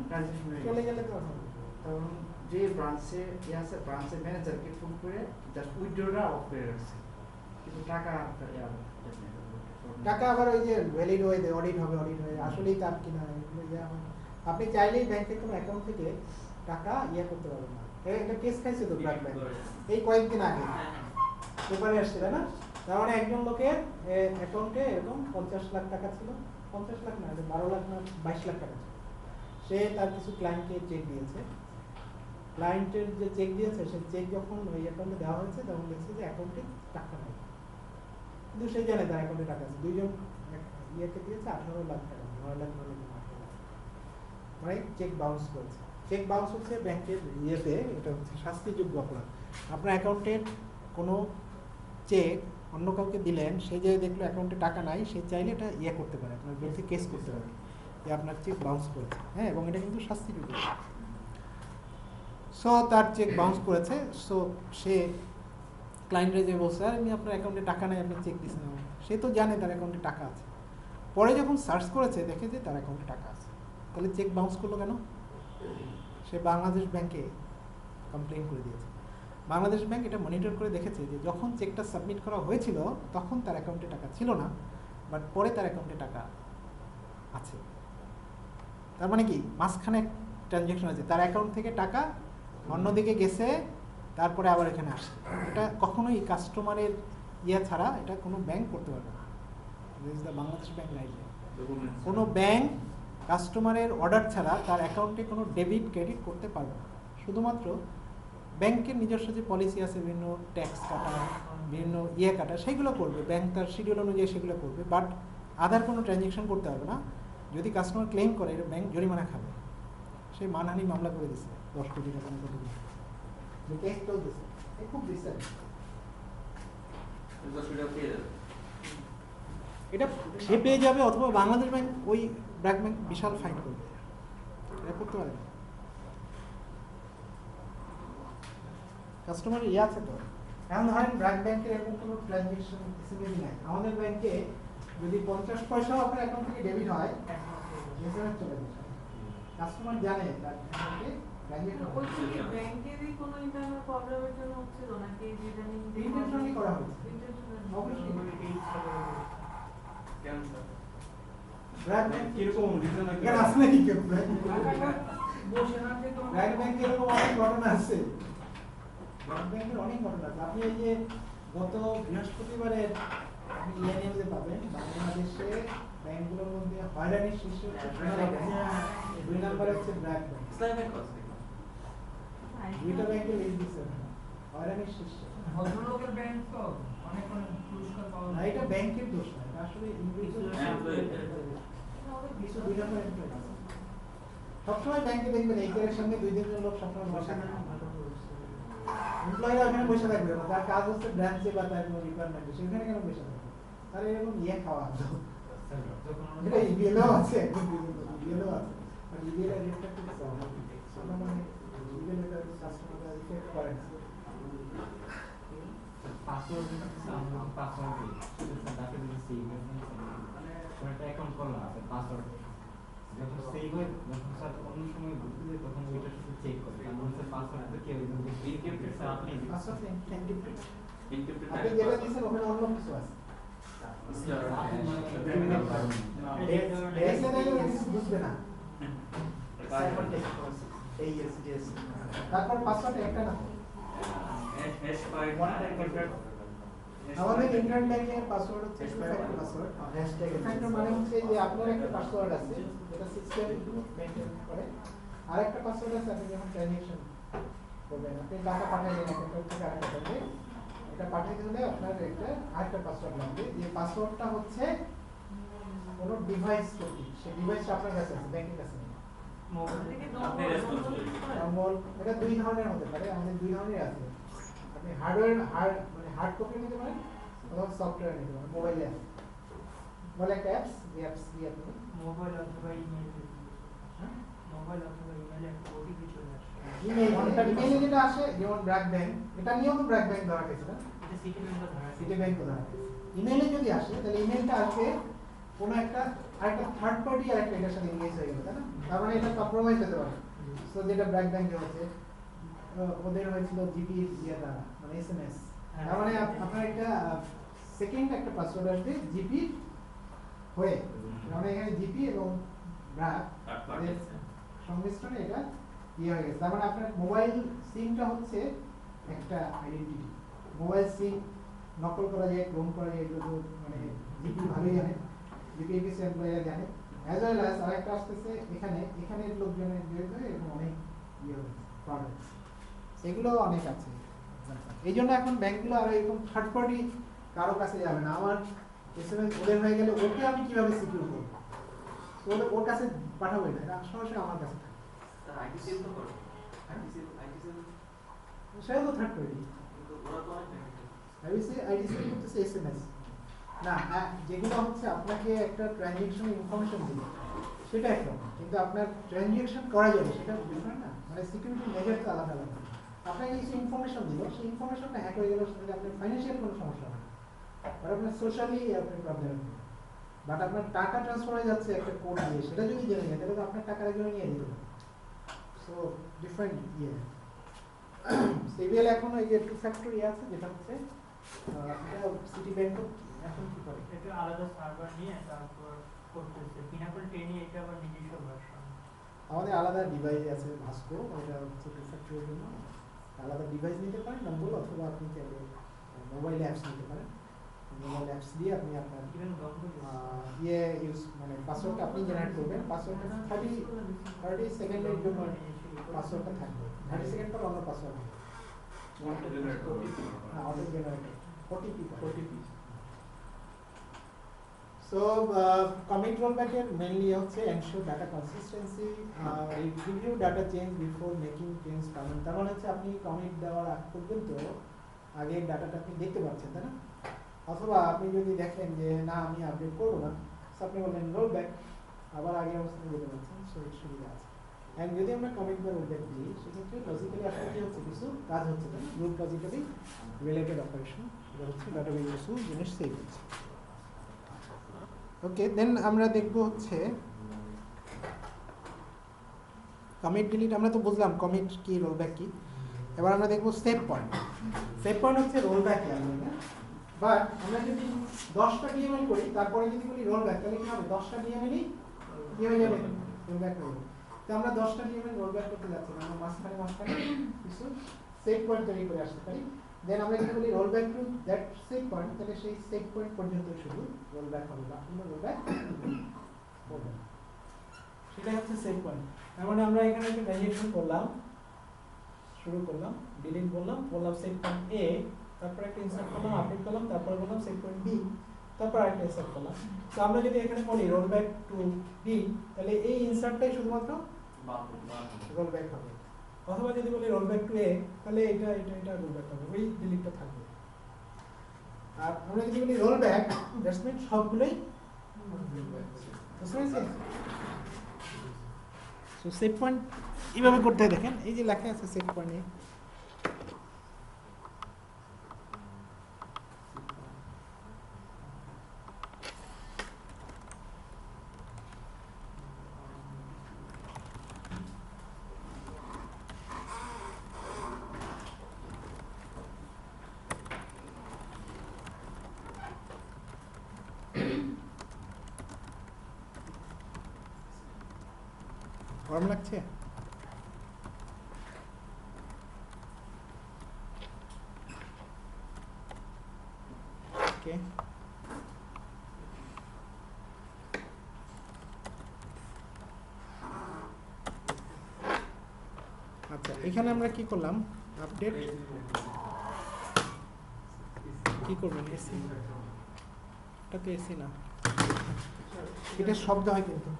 ট্রানজেকশন চলে গেলে তো হবে। তখন যে ব্রাঞ্চে আছে ব্রাঞ্চের ম্যানেজারকে ফোন করে জাস্ট উইথড্রটা অফ করে রাখছে, কিন্তু টাকা টাকা আবার ওই যে ভ্যালিড হয়ে অডিট হবে, অডিট হয়ে আসলেই তার কিনা এগুলো ইয়া হয়। আপনি চাইলেই ব্যাংকের কোনো অ্যাকাউন্ট থেকে টাকা ইয়ে করতে পারবেন না। একটা কেস খাইছে তো ব্র্যাক ব্যাংক এই কয়েকদিন আগে পেপারে আসছে, তাই না? তার মানে একজন লোকের অ্যাকাউন্টে এরকম 50 লাখ টাকা ছিল, 50 লাখ না 12 লাখ না 22 লাখ টাকা ছিল। সে তার কিছু ক্লায়েন্টকে চেক দিয়েছে, ক্লায়েন্টের যে চেক দিয়েছে সে চেক যখন ওই অ্যাকাউন্টে দেওয়া হয়েছে তখন দেখছে যে অ্যাকাউন্টে টাকা নেই, কিন্তু সে জানে তার অ্যাকাউন্টে টাকা আছে। দুইজন ইয়েকে দিয়েছে 18 লাখ টাকা, 9 লাখ 9 লাখ 18 লাখ, মানে চেক বাউন্স করেছে। চেক বাউন্স হচ্ছে ব্যাংকের ইয়েতে এটা হচ্ছে শাস্তিযোগ্য অপরাধ। আপনার অ্যাকাউন্টের কোনো চেক অন্য কাউকে দিলেন, সে যে দেখলো অ্যাকাউন্টে টাকা নাই, সে চাইলে এটা ইয়ে করতে পারে, আপনার বিরুদ্ধে কেস করতে পারে যে আপনার চেক বাউন্স করেছে। হ্যাঁ, এবং এটা কিন্তু শাস্তিযোগ্য। সো তার চেক বাউন্স করেছে, সো সে ক্লায়েন্টরে যে বলছে আর আমি আপনার অ্যাকাউন্টে টাকা নাই, আপনি চেক দিচ্ছেন, সে তো জানে তার অ্যাকাউন্টে টাকা আছে। পরে যখন সার্চ করেছে দেখে যে তার অ্যাকাউন্টে টাকা আছে, তাহলে চেক বাউন্স করলো কেন? সে বাংলাদেশ ব্যাংকে কমপ্লেন করে দিয়েছে। বাংলাদেশ ব্যাংক এটা মনিটর করে দেখেছে যে যখন চেকটা সাবমিট করা হয়েছিল তখন তার অ্যাকাউন্টে টাকা ছিল না, বাট পরে তার অ্যাকাউন্টে টাকা আছে। তার মানে কি মাঝখানে ট্রানজ্যাকশন আছে, তার অ্যাকাউন্ট থেকে টাকা অন্যদিকে গেছে, তারপরে আবার এখানে আসে। এটা কখনোই কাস্টমারের ইয়া ছাড়া এটা কোনো ব্যাংক করতে পারবে না। This is the Bangladesh bank right. কোনো ব্যাংক কাস্টমারের অর্ডার ছাড়া তার অ্যাকাউন্টে কোনো ডেবিট ক্রেডিট করতে পারবে না। শুধুমাত্র ব্যাংকের নিজস্ব যে পলিসি আছে, বিভিন্ন ট্যাক্স কাটা, বিভিন্ন ইয়ে কাটা, সেগুলো করবে ব্যাংক, তার শিডিউল অনুযায়ী সেগুলো করবে, বাট আদার কোনো ট্রানজ্যাকশন করতে হবে না। যদি কাস্টমার ক্লেম করে, এটা ব্যাংক জরিমানা খাবে। সে মানহানি মামলা করে দিচ্ছে 10 কোটি টাকা না কত কোটি। যে কেস চলতেছে, এই খুব রিসেন্ট। কিন্তু সেটা পেয়ে যাবে। এটা সে পেয়ে যাবে, অথবা বাংলাদেশ ব্যাংক ওই ব্র্যাক ব্যাংক বিশাল ফাইন করবে, এটা করতে পারে না। কাস্টমারের ইয়ে আছে তো। এখন ধরেন ব্র্যাক ব্যাংকের এরকম কোনো ট্রানজ্যাকশন এসএমএস নাই। আমাদের ব্যাংকে যদি 50 পয়সাও আপনার অ্যাকাউন্ট থেকে ডেবিট হয়, এসএমএস চলে যায়। কাস্টমার জানে তার ব্যাংকে ট্রানজ্যাকশন ওই কি ব্যাংকেরই কোনো ইন্টারনাল প্রবলেমের জন্য হচ্ছিল নাকি ইদানিং ইন্টেনশনালি করা হয়েছে। ইন্টেনশনালি অবশ্যই কেন স্যার? ব্র্যাক ব্যাংক কিরকম reason হয়? এখানে আসলে কি কেউ ব্র্যাক বসে না যে ব্যাংকে এরকম অনেক ঘটনা আছে। ব্র্যাক ব্যাংকের অনেক ঘটনা আছে। আপনি এই যে গত বৃহস্পতিবারের আপনি ইয়ে নিউজে পাবেন, বাংলাদেশে ব্যাংকগুলোর মধ্যে হয়রানির শীর্ষে হচ্ছে সোনালী ব্যাংক, 2 নম্বরে হচ্ছে ব্র্যাক ব্যাংক। ইসলামী ব্যাংক আছে। দুইটা ব্যাংকে লিস্ট দিচ্ছে হয়রানির শীর্ষে। ভদ্রলোকের ব্যাংক তো অনেক অনেক পুরস্কার পাওয়া না, এটা ব্যাংকের দোষ না, এটা আসলে ইন্ডিভিজুয়াল কিছু 2 নম্বর এমপ্লয়ি আছে। সবসময় ব্যাংকে দেখবেন এইটার সঙ্গে 2-3 জন লোক সবসময় বসে থাকে। এমপ্লয়িরা ওখানে বসে থাকবে না, তার কাজ হচ্ছে ব্রাঞ্চে বা তার কোনো ডিপার্টমেন্টে, সেখানে কেন বসে থাকবে? তার এরকম ইয়ে খাওয়া এটা ইবিএলও আছে, ইবিএলও আছে, আর ইবিএল এর রেটটা খুব কম। আমরা মানে ইবিএল এর কাস্টমাররা রিফ্লেক্ট করে না। পাসওয়ার্ড আমরা পাসওয়ার্ড দিই সেটা ডাটা দিতে সেভ মানে একটা অ্যাকাউন্ট খোলা আছে পাসওয়ার্ড যখন সেভ হয় যখন স্যার অন্য সময় ঘুরতে যায় তখন ওইটা শুধু চেক করে কারণ স্যার পাসওয়ার্ড তো কেউ এনক্রিপ্টেড স্যার আপনি পাসওয়ার্ড এনক্রিপ্টেড। Encrypted আপনি যেটা দিয়েছেন ওখানে অন্য কিছু আছে। এই সেটাই কিছু বুঝবে না। তারপর পাসওয়ার্ড একটা না। hash card আমাদের ইন্টারনেট ব্যাংকিং এর পাসওয়ার্ড হচ্ছে ফ্যাক্টর পাসওয়ার্ড। ফ্যাক্টর মানে হচ্ছে যে আপনার একটা পাসওয়ার্ড আছে যেটা সিস্টেম মেইনটেইন করে, আর একটা পাসওয়ার্ড আছে আপনি যখন ট্রানজ্যাকশন করবেন, আপনি টাকা পাঠালেন অ্যাকাউন্ট থেকে আরেকটা অ্যাকাউন্টে, এটা পাঠাতে হলে আপনার একটা আরেকটা পাসওয়ার্ড লাগবে। যে পাসওয়ার্ডটা হচ্ছে কোনো ডিভাইস কর্তৃক, সেই ডিভাইসটা আপনার কাছে আছে, ব্যাংকের কাছে নেই। আপনি রেসপন্সিবল। এটা 2 ধরনের হতে পারে, আমাদের 2 ধরনের আছে। আপনি হার্ডওয়্যার মানে হার্ড কপি নিতে পারেন অথবা সফটওয়্যার নিতে পারেন, মোবাইলে আছে। বলে একটা অ্যাপস, যে অ্যাপস দিয়ে আপনি মোবাইল অথবা ইমেল, মোবাইল অথবা ইমেলে একটা ওটিপি চলে আসে। ইমেইলে যেটা আসে, যেমন ব্র্যাক ব্যাংক, এটা নিয়েও তো ব্র্যাক ব্যাংক ধরা গেছে না, এটা সিটি ব্যাংকে ধরা আছে। সিটি ব্যাংক ধরা গেছে। ইমেইলে যদি আসে তাহলে ইমেইলটা আসবে কোনো একটা আরেকটা থার্ড পার্টি আর একটা এটার সাথে এনগেজ হয়ে গেল, তাই না? তার মানে এটা কম্প্রোমাইজ হতে পারে। সো যেটা ব্র্যাক ব্যাংকে হচ্ছে, ওদের হয়েছিল জিপি ইয়ে দ্বারা, মানে এসএমএস। তার মানে আপনার একটা সেকেন্ড একটা পাসওয়ার্ড আসবে জিপি হয়ে, মানে এখানে জিপি এবং ব্র্যাক এর সংমিশ্রণে এটা ইয়ে হয়ে গেছে। তার মানে আপনার মোবাইল সিমটা হচ্ছে একটা আইডেন্টিটি। মোবাইল সিম নকল করা যায়, ক্লোন করা যায়, এগুলো তো মানে জিপি ভালোই জানে, জিপি কিছু এমপ্লয়িরা জানে। অ্যাজ ওয়েল অ্যাজ আরেকটা আসতেছে এখানে লোকজনের জড়িত হয়ে এরকম অনেক ইয়ে হয়েছে, ফ্রড হয়েছে, এগুলো অনেক আছে। এই জন্য এখন ব্যাংকগুলো আর এরকম থার্ড পার্টি কারো কাছে যাবে না। আমার এসএমএস ওদের হয়ে গেলে ওকে আমি কিভাবে সিকিউর করবো? ওর কাছে পাঠাবো না, এটা সরাসরি আমার কাছে থাকে। স্যার আইটি সেল তো করে আইটি সেল সেটা তো থার্ড পার্টি। কিন্তু ওরা তো অনেক আইডিসি করতেছে এসএমএস না, যেগুলো হচ্ছে আপনাকে একটা ট্রানজ্যাকশন ইনফরমেশন দিল সেটা একরকম, কিন্তু আপনার ট্রানজ্যাকশন করা যাবে সেটা ডিফারেন্ট না, মানে সিকিউরিটি মেজার তো আলাদা আলাদা। আপনাকে কিছু ইনফরমেশন দিল, সেই ইনফরমেশনটা হ্যাক হয়ে গেল, সেটা আপনার ফাইন্যান্সিয়াল কোনো সমস্যা হবে, আর আপনার সোশ্যালি আপনার প্রবলেম হবে। বাট আপনার টাকা ট্রান্সফার হয়ে যাচ্ছে একটা কোড দিয়ে, সেটা যদি জেনে যায় তাহলে তো আপনার টাকা একজনে নিয়ে দিতে পারে। সো ডিফারেন্ট ইয়ে। সিবিএল এখন ওই যে 2 ফ্যাক্টর ইয়ে আছে, যেটা হচ্ছে এটা সিটি ব্যাংক এখন কি করে, এটা আলাদা সার্ভার নিয়ে তারপর করতেছে। পিনাকল 10 এটা আবার নিজস্ব ভার্সন। আমাদের আলাদা ডিভাইস আছে ভাস্কো, এটা হচ্ছে 2 ফ্যাক্টরের জন্য আলাদা ডিভাইস নিতে পারেন নম্বর, অথবা আপনি চাইলে মোবাইল অ্যাপস নিতে পারেন। মোবাইল অ্যাপস দিয়ে আপনি আপনার ইভেন ডঙ্গল ইয়ে ইউজ মানে পাসওয়ার্ডটা আপনি জেনারেট করবেন। পাসওয়ার্ডটা 30 সেকেন্ডের জন্য পাসওয়ার্ডটা থাকবে, 30 সেকেন্ড পর অন্য পাসওয়ার্ড হবে। auto generator OTP so commit rollback এর mainly হচ্ছে ensure data consistency review data change before making change permanent তার মানে হচ্ছে আপনি commit দেওয়ার আগ পর্যন্ত আগে ডাটাটা আপনি দেখতে পাচ্ছেন তাই না অথবা আপনি যদি দেখেন যে না আমি আপডেট করব না আপনি বললেন rollback আবার আগের অবস্থায় যেতে পারছেন সো এই সুবিধা আছে এন্ড যদি আমরা কমিট বা রোলব্যাক দিই সেক্ষেত্রে লজিক্যালি আসলে কি হচ্ছে কিছু কাজ হচ্ছে না রুট লজিক্যালি রিলেটেড অপারেশন এটা হচ্ছে ডাটাবেজ কিছু জিনিস সেভ হচ্ছে ওকে দেন আমরা দেখব হচ্ছে কমিট ডিলিট আমরা তো বুঝলাম কমিট কি রোলব্যাক কি এবার আমরা দেখব সেভ পয়েন্ট হচ্ছে রোলব্যাক ল্যাঙ্গুয়েজ না বাট আমরা যদি 10টা ডিএমএল করি তারপরে যদি বলি রোলব্যাক তাহলে কি হবে 10টা ডিএমএলই কি হয়ে যাবে রোলব্যাক হয়ে যাবে তো আমরা 10টা ডিএমএল রোলব্যাক করতে যাচ্ছি না আমরা মাঝখানে কিছু সেভ পয়েন্ট তৈরি করে আসতে পারি দেন আমরা যদি বলি rollback to that save point তাহলে সেই সেভ পয়েন্ট পর্যন্ত শুধু রোলব্যাক হবে বাকি রোলব্যাক হবে সেটা হচ্ছে সেভ পয়েন্ট তার মানে আমরা এখানে একটা ভ্যারিয়েশন করলাম শুরু করলাম ডিলিট বললাম সেভ পয়েন্ট এ তারপর একটা ইনসার্ট করলাম আপডেট করলাম তারপর বললাম সেভ পয়েন্ট বি তারপর একটা ইনসার্ট করলাম তো আমরা যদি এখানে বলি রোলব্যাক টু বি তাহলে এই ইনসার্টটাই শুধুমাত্র রোলব্যাক হবে অথবা যদি বলি রোলব্যাক টু এ তাহলে এটা রোলব্যাক হবে ওই ডিলিটটা থাকবে আর আমরা যদি বলি রোলব্যাক দ্যাটস মিন সবগুলোই বুঝতে পেরেছেন সো সেভ পয়েন্ট এইভাবে করতে হয় দেখেন এই যে লেখা আছে সেভ পয়েন্টে গরম লাগছে ওকে আচ্ছা এখানে আমরা কি করলাম আপডেট কি করবেন এসি এটা তো এসি না এটা শব্দ হয় কিন্তু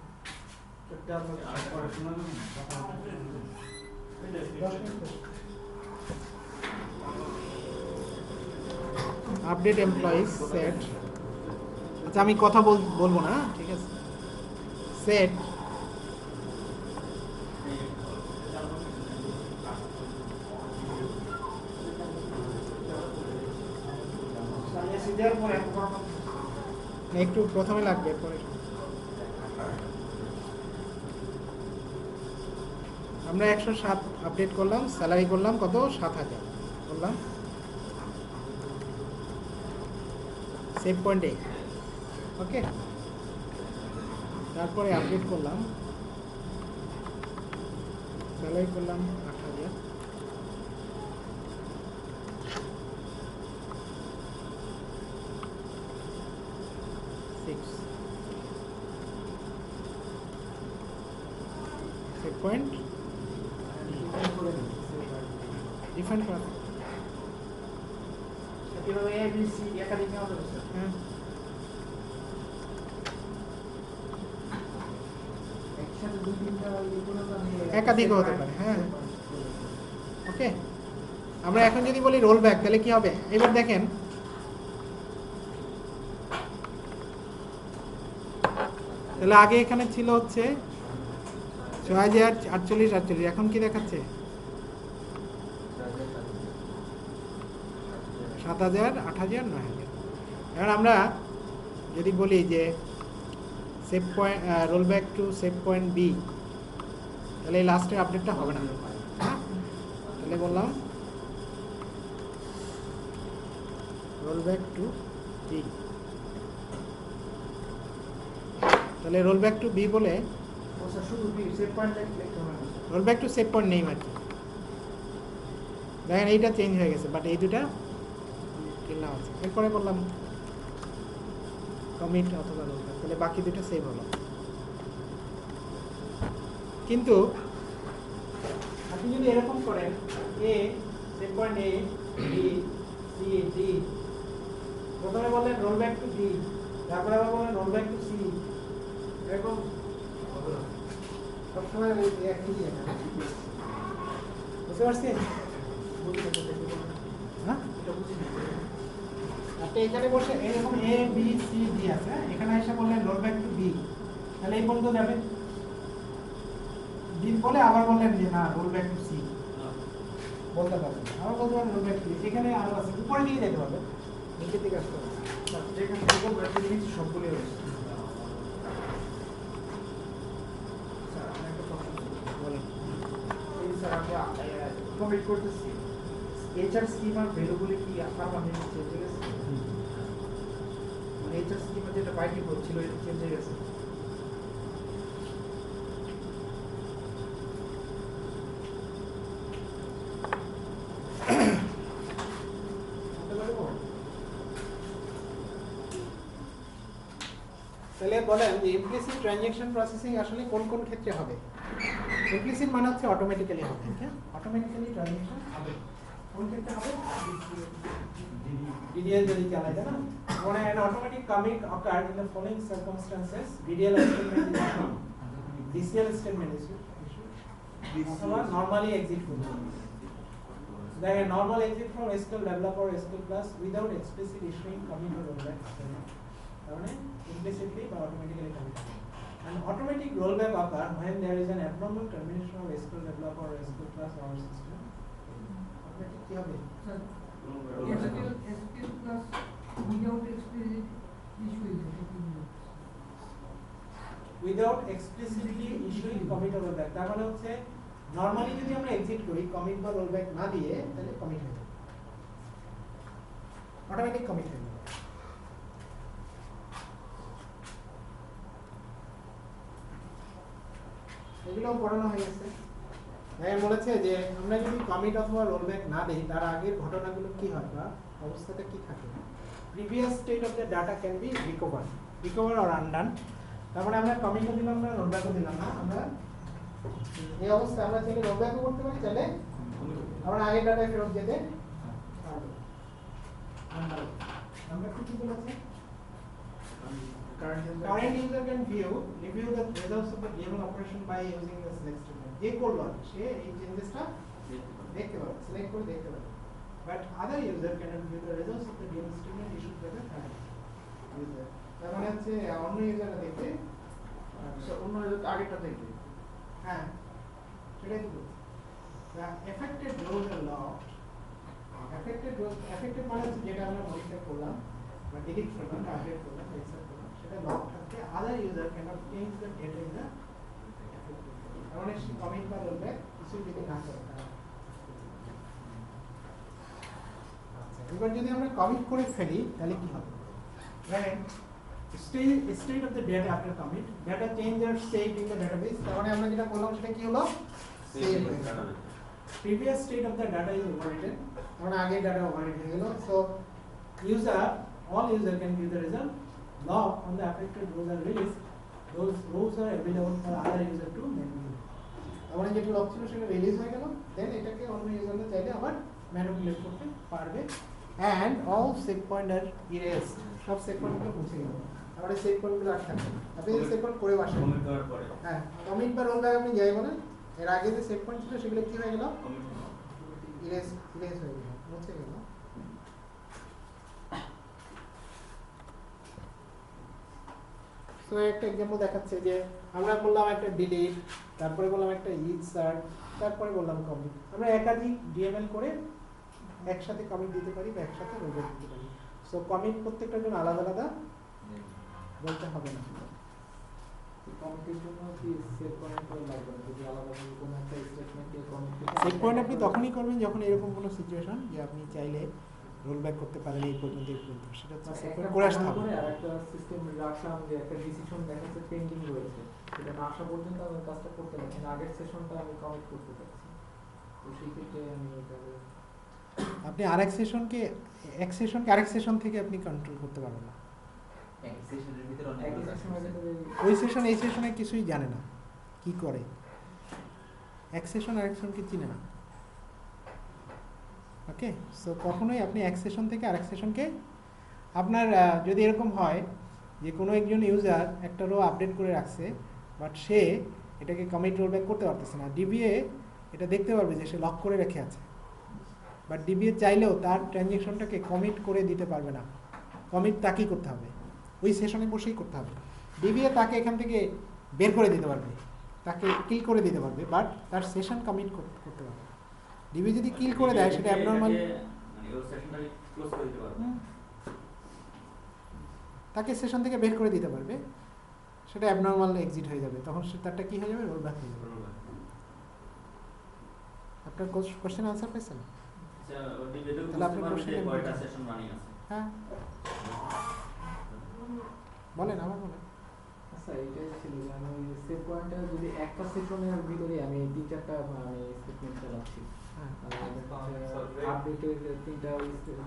আপডেট এমপ্লয়িজ সেট আচ্ছা আমি কথা বলবো না ঠিক আছে সেট একটু প্রথমে লাগবে পরে আমরা 107 আপডেট করলাম স্যালারি করলাম কত 7000 করলাম সেভ পয়েন্টে ওকে তারপরে আপডেট করলাম স্যালারি করলাম 8000 সেভ পয়েন্ট ডিফাইন করা এভাবে এবিসি একাধিক নেওয়া যাবে হ্যাঁ একসাথে দুই তিনটা একাধিক হতে পারে হ্যাঁ ওকে আমরা এখন যদি বলি রোল ব্যাক তাহলে কি হবে এবার দেখেন তাহলে আগে এখানে ছিল হচ্ছে 6048 এখন কি দেখাচ্ছে 7000 8000 9000 এখন আমরা যদি বলি যে save point roll back to save point B তাহলে এই লাস্টের আপডেটটা হবে না হ্যাঁ তাহলে বললাম রোল ব্যাক টু বি তাহলে রোল ব্যাক টু বি বলে শুধু সেভ পয়েন্ট লিখতে হবে roll back to save point নেই মাত্র দেখেন এইটা চেঞ্জ হয়ে গেছে বাট এই দুটা কিনা আছে এরপরে করলাম কমিট অথবা রোল ব্যাক তাহলে বাকি দুটো সেভ হলো কিন্তু আপনি যদি এরকম করেন এ set point A B C D, প্রথমে বললেন রোল ব্যাক টু বি, তারপরে আবার বললেন রোল ব্যাক টু সি, এরকম সবসময় একই বুঝতে পারছেন? হ্যাঁ, আপনি এখানে বসে এরকম এ বি সি ডি আছে, এখানে এসে বললেন রোল ব্যাক টু বি, তাহলে এই পর্যন্ত যাবে। ডি বলে আবার বললেন যে না রোল ব্যাক টু সি, বলতে পারবেন। আবার বলতে পারবেন রোল ব্যাক টু, এখানে আরো আছে, উপরে দিকে যেতে হবে, নিচের দিকে আসতে হবে। যেখানে থেকে বলতে দিয়েছি সবগুলোই রয়েছে। স্যার আমি একটা প্রশ্ন বলেন। এই স্যার আমরা কমিট করতেছি এইচআর স্কিমার ভ্যালুগুলি কি পারমানেন্ট চেঞ্জ হয়ে গেছে? মানে এইচআর স্কিমার যেটা বাই ডিফল্ট ছিল এটা চেঞ্জ হয়ে গেছে। তাহলে বলেন যে ইমপ্লিসিট ট্রানজ্যাকশন প্রসেসিং আসলে কোন কোন ক্ষেত্রে হবে? ইমপ্লিসিট মানে হচ্ছে অটোমেটিক্যালি হবে, হ্যাঁ অটোমেটিক্যালি ট্রানজ্যাকশন হবে। কোন ক্ষেত্রে হবে? ডিডিএল যদি চালায়, তাই না? মানে an automatic commit occurred in the following circumstances: DDL statement is issued, DCL statement is issued, অথবা normally exit করবে। Like a normal exit from SQL developer or SQL class without explicit issuing commit or rollback statement. তাহলে implicitly বা automatically commit হবে। An automatic rollback occur when there is an abnormal termination of SQL developer or SQL class or system. Automatic কি হবে? SQL plus without explicit issue is Without explicitly issuing commit or rollback, তার মানে হচ্ছে normally যদি আমরা exit করি commit বা rollback না দিয়ে, তাহলে কমিট হয়ে যাবে, অটোমেটিক কমিট হয়ে যাবে। এগুলো পড়ানো হয়ে গেছে। ভাইয়া বলেছে যে আমরা যদি কমিট অথবা রোলব্যাক না দেই, তার আগের ঘটনাগুলো কি হয় বা অবস্থাটা কি থাকে। Previous state of the data can be recover or undone. তার মানে আমরা কমিটও দিলাম না, রোলব্যাকও দিলাম না, আমরা এই অবস্থায় আমরা চাইলে রোলব্যাকও করতে পারি, চাইলে আমরা আগের ডাটায় ফেরত যেতে পারবো। আমরা কি বলেছি? Current user can review the results of the given operation by using the select statement. যে করলো সে এই চেঞ্জেসটা দেখতে পাবে, সিলেক্ট করে দেখতে পাবে। But other user cannot view the results of the given statement issued by the current user. তার মানে হচ্ছে অন্য ইউজাররা দেখতে, অন্য আগেরটা দেখবে। হ্যাঁ সেটাই তো বলছি। The affected rows are locked. Affected মানে হচ্ছে যেটা আমরা মডিফাই করলাম বা ডিলিট করলাম, আপডেট করলাম, ইনসার্ট করলাম, সেটা লক থাকছে। Other user cannot change the data in the মানে কমিট বা রোলব্যাক কিছু যদি না করে। এবার যদি আমরা কমিট করে ফেলি তাহলে কি হবে? When state of the data after commit, data change or saved in the database. তার মানে আমরা যেটা করলাম সেটা কি হলো? Save হয়ে গেল। Previous state of the data is overwritten. মানে আগে ডাটা ওভাররাইট হয়ে গেল। So all user can view the result. Log on the affected rows are released. Those rows are available for other user to manipulate. তার মানে যেটা lock ছিল সেটা release হয়ে গেল, দেন এটাকে অন্য ইউজাররা চাইলে আবার ম্যানিপুলেট করতে পারবে। And all set point are erased. সব সেট পয়েন্টগুলো মুছে গেল। তাহলে সেট পয়েন্টগুলো আর থাকবে না। আপনি যদি সেট পয়েন্ট করে আসেন, কমিট করার পরে হ্যাঁ কমিট বা রোলব্যাক আপনি যাই বলেন, এর আগে যে সেট পয়েন্ট ছিল সেগুলো কি হয়ে গেল? ইরেজ হয়ে গেল, মুছে গেল। তো একটা एग्जांपल দেখাচ্ছে যে আমরা বললাম একটা ডিলিট, তারপরে বললাম একটা ইনসার্ট, তারপরে বললাম কমিট। আমরা একাধিক ডিএমএল করে একসাথে কমিট দিতে পারি বা একসাথে রোলব্যাক দিতে পারি। সো কমিট প্রত্যেকটার জন্য আলাদা আলাদা বলতে হবে না। কমিটের জন্য কি সেট পয়েন্ট লাগবে না? যদি আলাদা কোনো একটা স্টেটমেন্টে কমিট সেট পয়েন্ট আপনি তখনই করবেন যখন এরকম কোনো সিচুয়েশন যে আপনি চাইলে রোলব্যাক করতে পারেন এই পর্যন্ত সেটা তো সেট পয়েন্ট করে আসতে হবে। আর একটা সিস্টেম রাখলাম যে একটা ডিসিশন দেখাচ্ছে পেন্ডিং রয়েছে, সেটা না আসা পর্যন্ত আমি কাজটা করতে পারছি না, আগের সেশনটা আমি কমিট করতে পারছি। তো সেই ক্ষেত্রে আমি এটাকে আপনি আরেক সেশনকে আরেক সেশন থেকে আপনি কন্ট্রোল করতে পারবেন না। এক সেশনের ভিতরে অনেক একই সেশনের ভিতরে ওই সেশন এই সেশনে কিছুই জানে না কি করে, এক সেশন আরেক সেশনকে চিনে না। ওকে, সো কখনোই আপনি এক সেশন থেকে আরেক সেশনকে আপনার যদি এরকম হয় যে কোনো একজন ইউজার একটা রো আপডেট করে রাখছে বাট সে এটাকে কমিট রোলব্যাক করতে পারতেছে না, ডিবিএ এটা দেখতে পারবে যে সে লক করে রেখে আছে, বাট ডিবিএ চাইলেও তার ট্রানজ্যাকশনটাকে কমিট করে দিতে পারবে না। কমিট তাকেই করতে হবে, ওই সেশনে বসেই করতে হবে। ডিবিএ তাকে এখান থেকে বের করে দিতে পারবে, তাকে কিল করে দিতে পারবে, বাট তার সেশন কমিট করতে পারবে। ডিবিএ যদি কিল করে দেয় সেটা অ্যাবনর্মাল, মানে ওই সেশনটাকে ক্লোজ করে দিতে পারবে। তাকে সেশন থেকে বের করে দিতে পারবে, সেটা অ্যাবনর্মাল এক্সিট হয়ে যাবে, তখন সে তারটা কী হয়ে যাবে, রোল ব্যাক হয়ে যাবে। আপনার কোশ্চেন আনসার পেয়েছেন? আচ্ছা, ওই ডিবেটে তাহলে আপনি বুঝতে পারবেন যে question কয়টা বলুন। সেশন রানিং আছে। হ্যাঁ বলেন, আমার বলেন। আচ্ছা, এটাই ছিল যে আমি সেভ পয়েন্টটা যদি একটা সেশনের ভিতরে আমি 3-4টা আমি স্টেটমেন্ট চালাচ্ছি, হ্যাঁ আপডেটের 3টা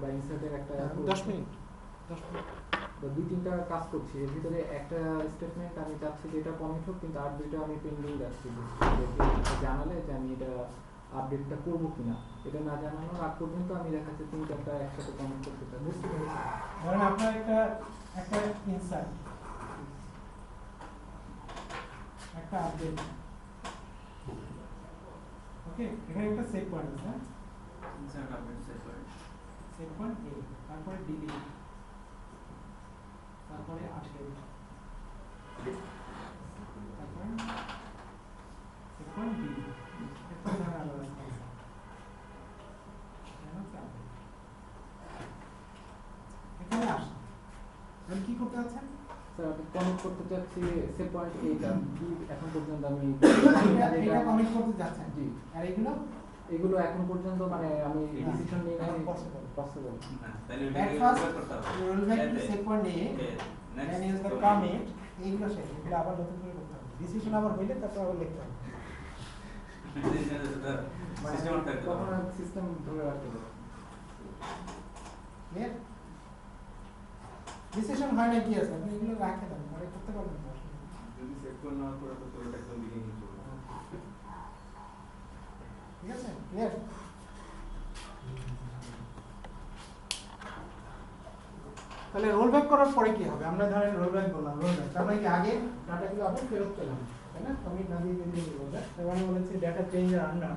বা ইনসার্টের একটা 10 মিনিট 10 মিনিট। তো 2-3টা কাজ করছি, এর ভিতরে একটা স্টেটমেন্ট আমি চাচ্ছি যে এটা কমিট হোক, কিন্তু আর দুইটা আমি পেন্ডিং রাখছি, জানালে যে আমি এটা আপডেটটা করবো কিনা। এটা না জানানোর আগ পর্যন্ত আমি দেখাচ্ছি 3-4টা একসাথে কমিট করতে পারি। বুঝতে পেরেছি। ধরেন আপনার একটা ইনসার্ট, একটা আপডেট, ওকে, এখানে একটা সেভ পয়েন্ট আছে, ইনসার্ট আপডেট সেভ করে সেভ পয়েন্ট এ, তারপরে ডিলিট, তারপরে 18, তারপরে সেভ পয়েন্ট বি, একটা ধরা আলাদা আছে। এখানে আসুন, আমি কি করতে যাচ্ছেন? স্যার আমি কমিট করতে চাচ্ছি সেভ পয়েন্ট এইটা কি এখন পর্যন্ত আমি এটা কমিট করতে যাচ্ছেন, জি, আর এগুলো এগুলো এখন পর্যন্ত মানে আমি ডিসিশন নিয়ে নাই পসিবল। তাহলে At ওটাকে first, রোল করতে হবে। you roll back to set point A, Okay, next. then use the commit, এইগুলো শেষ, এগুলো আবার নতুন করে করতে হবে। ডিসিশন আবার হইলে তারপর আবার লিখতে হবে। সিস্টেম আউট করতে তখন হবে। সিস্টেম ধরে রাখতে হবে। ক্লিয়ার? ডিসিশন হয় না কি আছে, আপনি এগুলো রাখে দেন, পরে করতে পারবেন না। যদি সেভ করে না করে তো ওটা একদম বিগিনিং চলবে। ঠিক আছে? ক্লিয়ার? তাহলে রোল ব্যাক করার পরে কি হবে? আমরা ধরেন রোল ব্যাক বললাম, রোল ব্যাক তার মানে কি আগে ডাটাগুলো আবার ফেরত পেলাম, তাই না? কমিট না দিয়ে যদি রোল ব্যাক, তার মানে বলেছে data change are undone,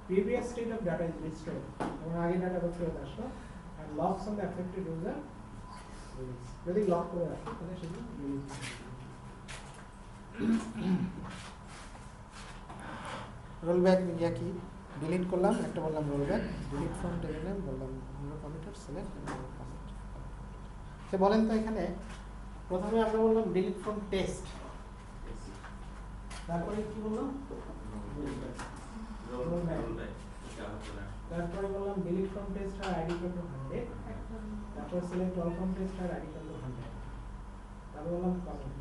previous state of data is restored, এবং আগে ডাটা ফেরত আসলো, and locks on the affected user যদি লক করে রাখে তাহলে সেগুলো রিলিজ হবে। রোল ব্যাক ইয়া কি ডিলিট করলাম, একটা বললাম roll back, delete from table name বললাম কমিটার সিলেক্ট কমিট। তো বলেন তো এখানে প্রথমে আমরা বললাম ডিলিট ফ্রম টেস্ট, তারপরে কি বললাম রোল ব্যাক। এটা হচ্ছে না। তারপরে বললাম ডিলিট ফ্রম টেস্ট আর আইডি ইকুয়াল টু 100, তারপর সিলেক্ট অল ফ্রম টেস্ট আর আইডি ইকুয়াল টু 100, তারপর বললাম কমিট।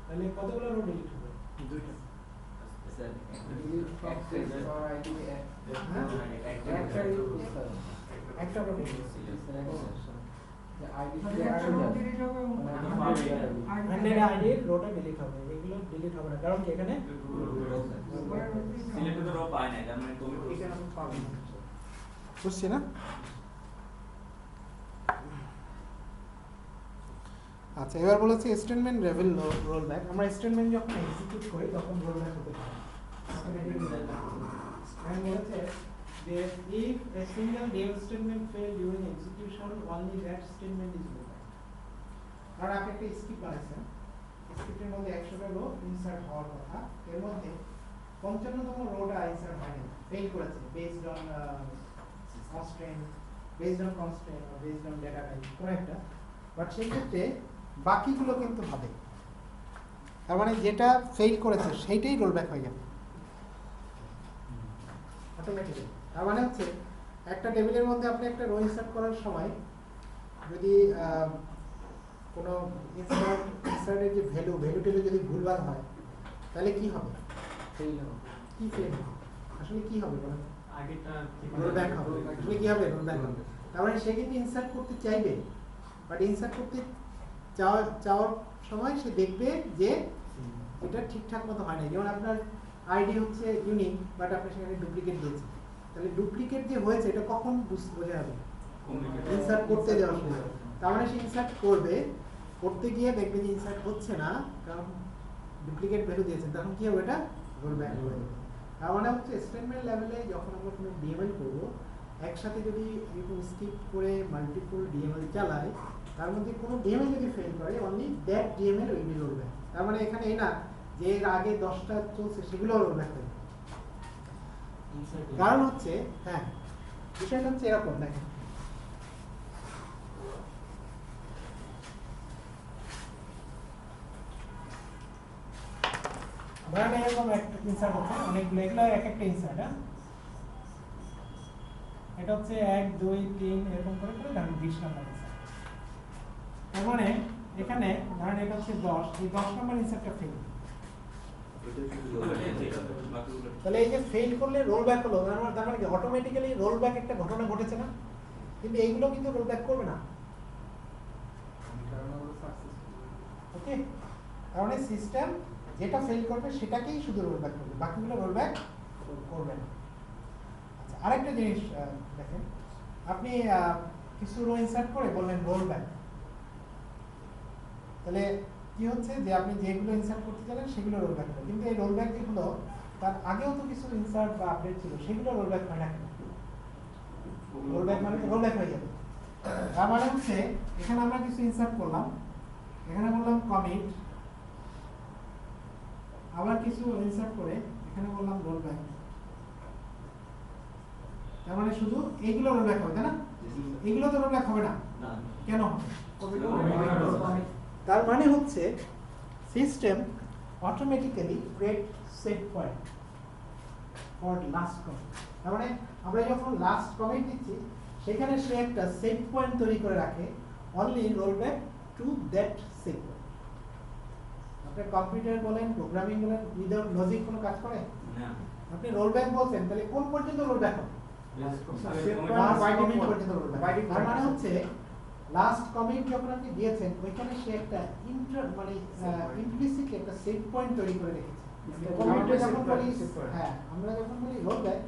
তাহলে কতগুলো রো ডিলিট হবে? দুইটা। Sir delete from test or ID একটা রো ডিলিট আইডি মানে একটা row delete হবে, মানে 100 আইডি রোটা ডিলিট হবে, এগুলো ডিলিট হবে না, কারণ কি এখানে সিলেক্ট তো রো পায় না, তার মানে কমিট করতে এখানে আমি পাবো না। বুঝছি না? আচ্ছা, এবার বলেছি স্টেটমেন্ট লেভেল রোল ব্যাক। আমরা স্টেটমেন্ট যখন এক্সিকিউট করি তখন রোল ব্যাক হতে পারে। আমি বলেছে যে if a single dev statement fail during execution, only that statement is rolled back. আর আপনি একটা স্ক্রিপ্ট বানাইছেন, স্ক্রিপ্টের মধ্যে 100টা রো ইনসার্ট হওয়ার কথা, এর মধ্যে 55তম রোটা ইনসার্ট হয়নি, ফেল করেছে based on constraint, based on constraint বা বেসড অন ডেটা টাইপ কোনো একটা, বাট সেই ক্ষেত্রে বাকিগুলো কিন্তু হবে। তার মানে যেটা ফেল করেছে সেইটাই রোল ব্যাক হয়ে যাবে অটোমেটিক্যালি। তার মানে হচ্ছে একটা টেবিলের মধ্যে আপনি একটা রো ইনসার্ট করার সময় যদি কোনো ইনসার্টের যে ভ্যালুটা যদি ভুলভাল হয় তাহলে কি হবে? ফেল হবে। কি ফেল আসলে কি হবে বলেন? আগেটা রোল ব্যাক হবে। আসলে কি হবে? রোল ব্যাক হবে। তার মানে সে কিন্তু ইনসার্ট করতে চাইবে, বাট ইনসার্ট করতে চাওয়ার সময় সে দেখবে যে এটা ঠিকঠাক মতো হয় না। যেমন আপনার আইডি হচ্ছে ইউনিক, বাট আপনি সেখানে ডুপ্লিকেট দিয়েছেন, তাহলে ডুপ্লিকেট যে হয়েছে এটা কখন বোঝা যাবে? ইনসার্ট করতে যাওয়ার সময়। তার মানে সে ইনসার্ট করবে, করতে গিয়ে দেখবে যে ইনসার্ট হচ্ছে না, কারণ ডুপ্লিকেট ভ্যালু দিয়েছেন, তখন কি হবে? এটা রোল ব্যাক করে দেবে। তার মানে হচ্ছে স্টেটমেন্ট লেভেলে যখন আমরা কোনো ডিএমএল করবো, একসাথে যদি এরকম স্কিপ করে মাল্টিপল ডিএমএল চালাই, তার মধ্যে কোনো ডিএমএল যদি ফেল করে, only that DML will be roll back. তার মানে এখানে এই না যে এর আগে 10টা চলছে সেগুলো রোল ব্যাক হবে। কারণ হচ্ছে, হ্যাঁ, বিষয়টা হচ্ছে এরকম, দেখেন ধরেন এরকম একটা ইনসার্ট হচ্ছে, অনেকগুলো, এগুলো এক একটা ইনসার্ট, হ্যাঁ, এটা হচ্ছে 1 2 3 এরকম করে করে ধরেন 20 নাম্বার ইনসার্ট। তার মানে এখানে ধরেন এটা হচ্ছে 10, এই 10 নাম্বার ইনসার্টটা ফেল। তাহলে এই যে ফেল করলে রোল ব্যাক হলো, তার মানে কি অটোমেটিক্যালি রোল ব্যাক একটা ঘটনা ঘটেছে না? কিন্তু এইগুলো কিন্তু রোল ব্যাক করবে না, ওকে? কারণ সিস্টেম যেটা ফেল করবে সেটাকেই শুধু রোল ব্যাক করবে, বাকিগুলো রোল ব্যাক করবে না। আচ্ছা, আরেকটা জিনিস দেখেন, আপনি কিছু রো ইনসার্ট করে বললেন রোল ব্যাক, তাহলে কি হচ্ছে যে আপনি যেগুলো ইনসার্ট করতে চাইলেন সেগুলো রোল ব্যাক করে, কিন্তু এই রোল ব্যাক যেগুলো তার আগেও তো কিছু ইনসার্ট বা আপডেট ছিল, সেগুলো রোল ব্যাক হয় না কেন? রোল ব্যাক মানে রোল ব্যাক হয়ে যাবে। তার মানে হচ্ছে এখানে আমরা কিছু ইনসার্ট করলাম, এখানে বললাম কমিট, আবার কিছু ইনসার্ট করে এখানে বললাম রোল ব্যাক, তার মানে শুধু এইগুলো রোল ব্যাক হবে, তাই না? এগুলো তো রোল ব্যাক হবে না, কেন হবে? তার মানে হচ্ছে system automatically create set point for last commit. তার মানে আমরা যখন লাস্ট কমিট দিচ্ছি সেখানে সে একটা সেট পয়েন্ট তৈরি করে রাখে, only role back to that set point. আপনি কম্পিউটার বলেন, প্রোগ্রামিং বলেন, উইদাউট লজিক কোনো কাজ করে না। আপনি রোল ব্যাক বলছেন, তাহলে কোন পর্যন্ত রোল ব্যাক হবে? তার মানে হচ্ছে লাস্ট কমিট যখন আপনি দিয়েছেন ওইখানে সে একটা ইমপ্লিসিট একটা সেট পয়েন্ট তৈরি করে রেখেছে। কমিটে যখন বলি, হ্যাঁ, আমরা যখন বলি রোল ব্যাক,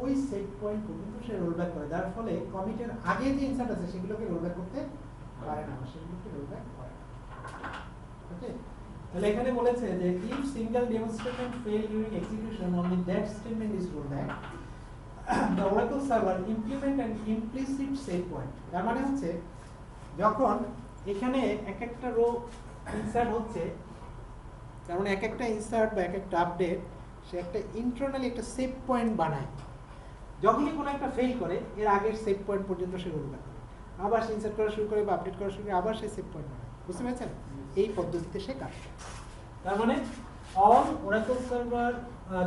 ওই সেট পয়েন্ট পর্যন্ত সে রোল ব্যাক করে, যার ফলে কমিটের আগে যে ইনসার্ট আছে সেগুলোকে রোল ব্যাক করতে পারে না, সেগুলোকে রোল ব্যাক করে না। ওকে, তাহলে এখানে বলেছে যে if single demonstration fail during execution, only that statement is rolled back. The Oracle server implement an implicit set point. তার মানে হচ্ছে যখন এখানে এক একটা রো ইনসার্ট হচ্ছে, তার মানে এক একটা ইনসার্ট বা এক একটা আপডেট সে একটা ইন্টারনালি একটা সেভ পয়েন্ট বানায়। যখনই কোনো একটা ফেল করে এর আগের সেভ পয়েন্ট পর্যন্ত সে রোল ব্যাক করে, আবার সে ইনসার্ট করা শুরু করে বা আপডেট করা শুরু করে, আবার সে সেভ পয়েন্ট বানায়। বুঝতে পেরেছেন? এই পদ্ধতিতে সে কাজ করে। তার মানে all Oracle server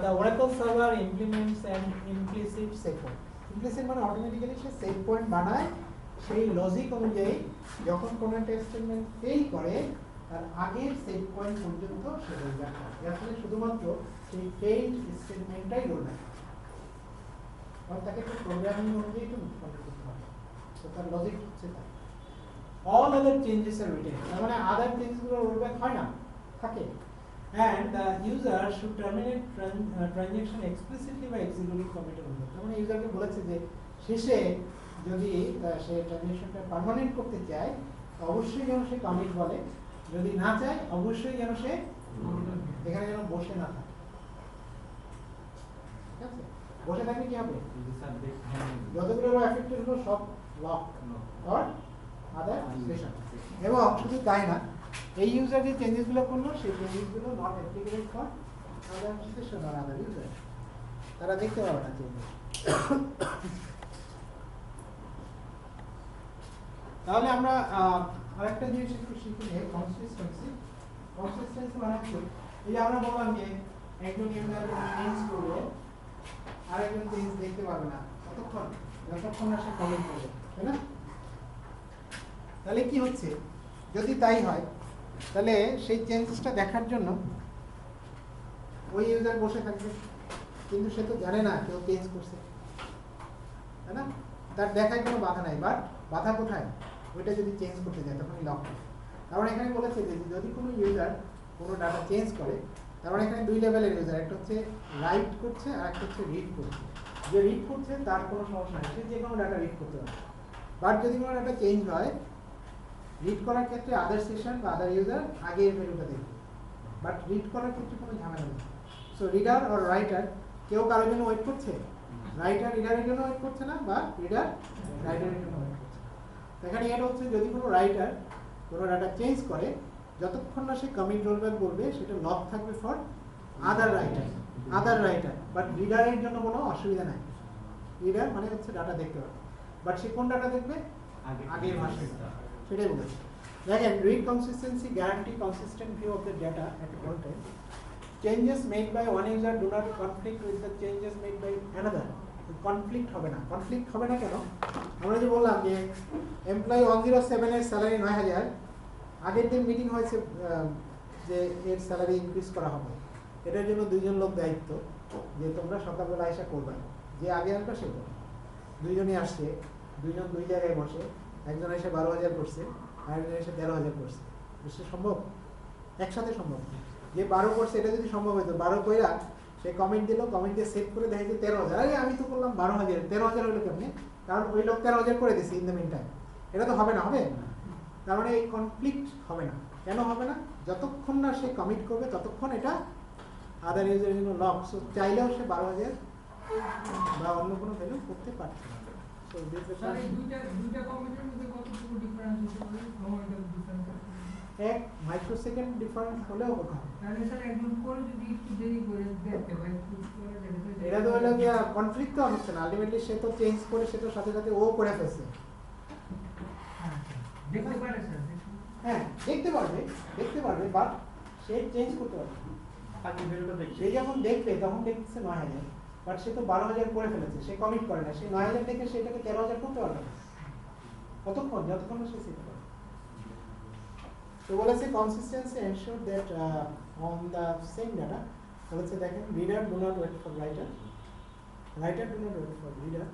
the Oracle server implements an implicit set point. Implicit মানে অটোমেটিক্যালি সে সেট পয়েন্ট বানায় সেই লজিক অনুযায়ী, যখন কোনো একটা স্টেটমেন্ট ফেল করে তার আগের সেট পয়েন্ট পর্যন্ত সে রোল ব্যাক করে। আসলে শুধুমাত্র সেই ফেইল্ড স্টেটমেন্টটাই রোল ব্যাক করে, কারণ তাকে একটু প্রোগ্রামিং অনুযায়ী একটু কন্ট্রোল করতে হবে, তো তার লজিক হচ্ছে তাই। All other changes are retained. তার মানে আদার চেঞ্জগুলো রোল ব্যাক হয় না, থাকে। And the user should terminate transaction explicitly by executing commit on that. তার মানে ইউজারকে বলেছে যে শেষে যদি সে ট্রানজাকশনটা পার্মানেন্ট করতে চায় অবশ্যই যেন সে কমিট বলে, যদি না চায় অবশ্যই যেন সে এখানে যেন বসে না থাকে। ঠিক আছে? বসে থাকলে কি হবে? যতগুলো এফেক্টেড হলো সব লক অর আদার সেশন। এবং শুধু তাই না, এই ইউজার যে চেঞ্জেসগুলো করলো সেই চেঞ্জেসগুলো not applicable for other session or other user, তারা দেখতে পাবে না চেঞ্জেস। তাহলে আমরা আরেকটা জিনিস একটু শিখে নিই, কনসিস্টেন্সি। কনসিস্টেন্সি মানে কি? এই যে আমরা বললাম যে একজন ইউজার চেঞ্জ করলো আরেকজন চেঞ্জ দেখতে পাবে না যতক্ষণ না সে কমেন্ট করবে, তাই না? তাহলে কি হচ্ছে, যদি তাই হয় তাহলে সেই চেঞ্জেসটা দেখার জন্য ওই ইউজার বসে থাকবে, কিন্তু সে তো জানে না কেউ চেঞ্জ করছে, তাই না? তার দেখায় কোনো বাধা নাই, বাট বাধা কোথায়? ওইটা যদি চেঞ্জ করতে যায় তখনই লক হয়। তার মানে এখানে বলেছে যে যদি কোনো ইউজার কোনো ডাটা চেঞ্জ করে, তার মানে এখানে দুই লেভেলের ইউজার, একটা হচ্ছে রাইট করছে আর একটা হচ্ছে রিড করছে। যে রিড করছে তার কোনো সমস্যা নেই, সে যে কোনো ডাটা রিড করতে পারে। বাট যদি কোনো ডাটা চেঞ্জ হয়, রিড করার ক্ষেত্রে আদার সেশন বা আদার ইউজার আগে এর ভ্যালুটা দেখবে, বাট রিড করার ক্ষেত্রে কোনো ঝামেলা নেই। সো রিডার আর রাইটার কেউ কারোর জন্য ওয়েট করছে, রাইটার রিডারের জন্য ওয়েট করছে না, বা রিডার রাইটারের জন্য ওয়েট করছে না। এখানে এটা হচ্ছে যদি কোনো রাইটার কোনো ডাটা চেঞ্জ করে, যতক্ষণ না সে কমিট রোলব্যাক বলবে সেটা লক থাকবে ফর আদার রাইটার, বাট রিডারের জন্য কোনো অসুবিধা নাই। রিডার মানে হচ্ছে ডাটা দেখতে পাবে, বাট সে কোন ডাটা দেখবে, আগের ভার্সন, সেটাই বলেছে। দেখেন, read consistency guarantee consistent view of the data at all time. Changes made by one user do not conflict with the changes made by another. Conflict হবে না। কনফ্লিক্ট হবে না কেন? আমরা যে বললাম যে এমপ্লয়ি 107 এর স্যালারি 9000, আগের দিন মিটিং হয়েছে যে এর স্যালারি ইনক্রিজ করা হবে। এটার জন্য দুইজন লোক দায়িত্ব, যে তোমরা সকালবেলা এসে করবে, যে আগে আসবে সে করবে। দুইজনই আসছে, দুইজন দুই জায়গায় বসে, একজন এসে 12,000 করছে, আরেকজন এসে 13,000 করছে। সে সম্ভব? একসাথে সম্ভব। যে 12 করছে এটা যদি সম্ভব হতো, 12 কইরা সে কমেন্ট দিল, কমেন্ট দিয়ে সেভ করে দেখে যে 13,000, আরে আমি তো করলাম 12,000, 13,000 হলো কেমনি? কারণ ওই লোক 13,000 করে দিছে ইন দ্য মিন টাইম। এটা তো হবে না, হবে? তার মানে এই কনফ্লিক্ট হবে না। কেন হবে না? যতক্ষণ না সে কমিট করবে ততক্ষণ এটা আদার ইউজারের জন্য লক। সো চাইলেও সে 12,000 বা অন্য কোনো ভ্যালু করতে পারছে না। সো স্যার এই দুইটা কম্পিউটারের মধ্যে কতটুকু ডিফারেন্স হতে পারে? সময়টা ডিফারেন্স এক মাইক্রোসেকেন্ড ডিফারেন্স হলেও হতে হবে। তাহলে স্যার একজন করে যদি একটু দেরি করে দেখতে পাই, একটু করে দেখতে এটা তো হলো গিয়া কনফ্লিক্ট তো হচ্ছে না, আলটিমেটলি সে তো চেঞ্জ করে, সে তো সাথে সাথে ও করে ফেলছে। দেখতে পারে স্যার, হ্যাঁ, দেখতে পারবে, বাট সে চেঞ্জ করতে পারবে। সে যখন দেখবে তখন দেখতেছে 9,000, বাট সে তো 12,000 করে ফেলেছে, সে কমিট করে না। সে 9,000 দেখে সেটাকে 13,000 করতে পারবে না। কতক্ষণ? যতক্ষণ না সে শিখতে পারবে। তো বলেছে consistency ensure that on the same data. বলেছে দেখেন, reader do not wait for writer, writer do not wait for reader,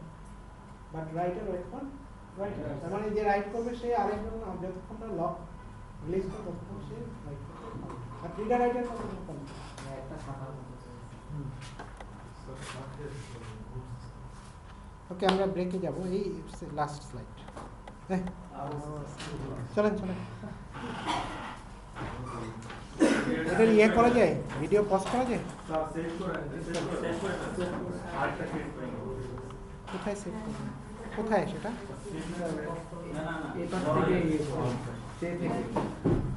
but writer wait for writer. তার মানে যে রাইট করবে সে আরেকজন যতক্ষণ না লক রিলিজ করে ততক্ষণ সে রাইট করতে পারবে। আর রিডার রাইটার কতক্ষণ পারবে? একটা শাখার মতো। ওকে, আমরা ব্রেকে যাব। এই লাস্ট স্লাইড। হ্যাঁ, চলেন। এটা ইয়ে করা যায়, ভিডিও পজ করা যায়? কোথায় সেভ করবেন? কোথায় সেটা? এপাশ থেকে সে থেকে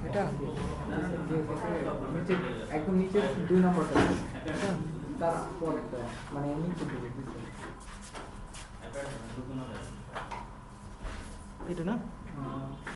এটা নিচে একদম নিচে 2 নম্বরটা, তারপর একটা মানে নিচে দিকে এটা না?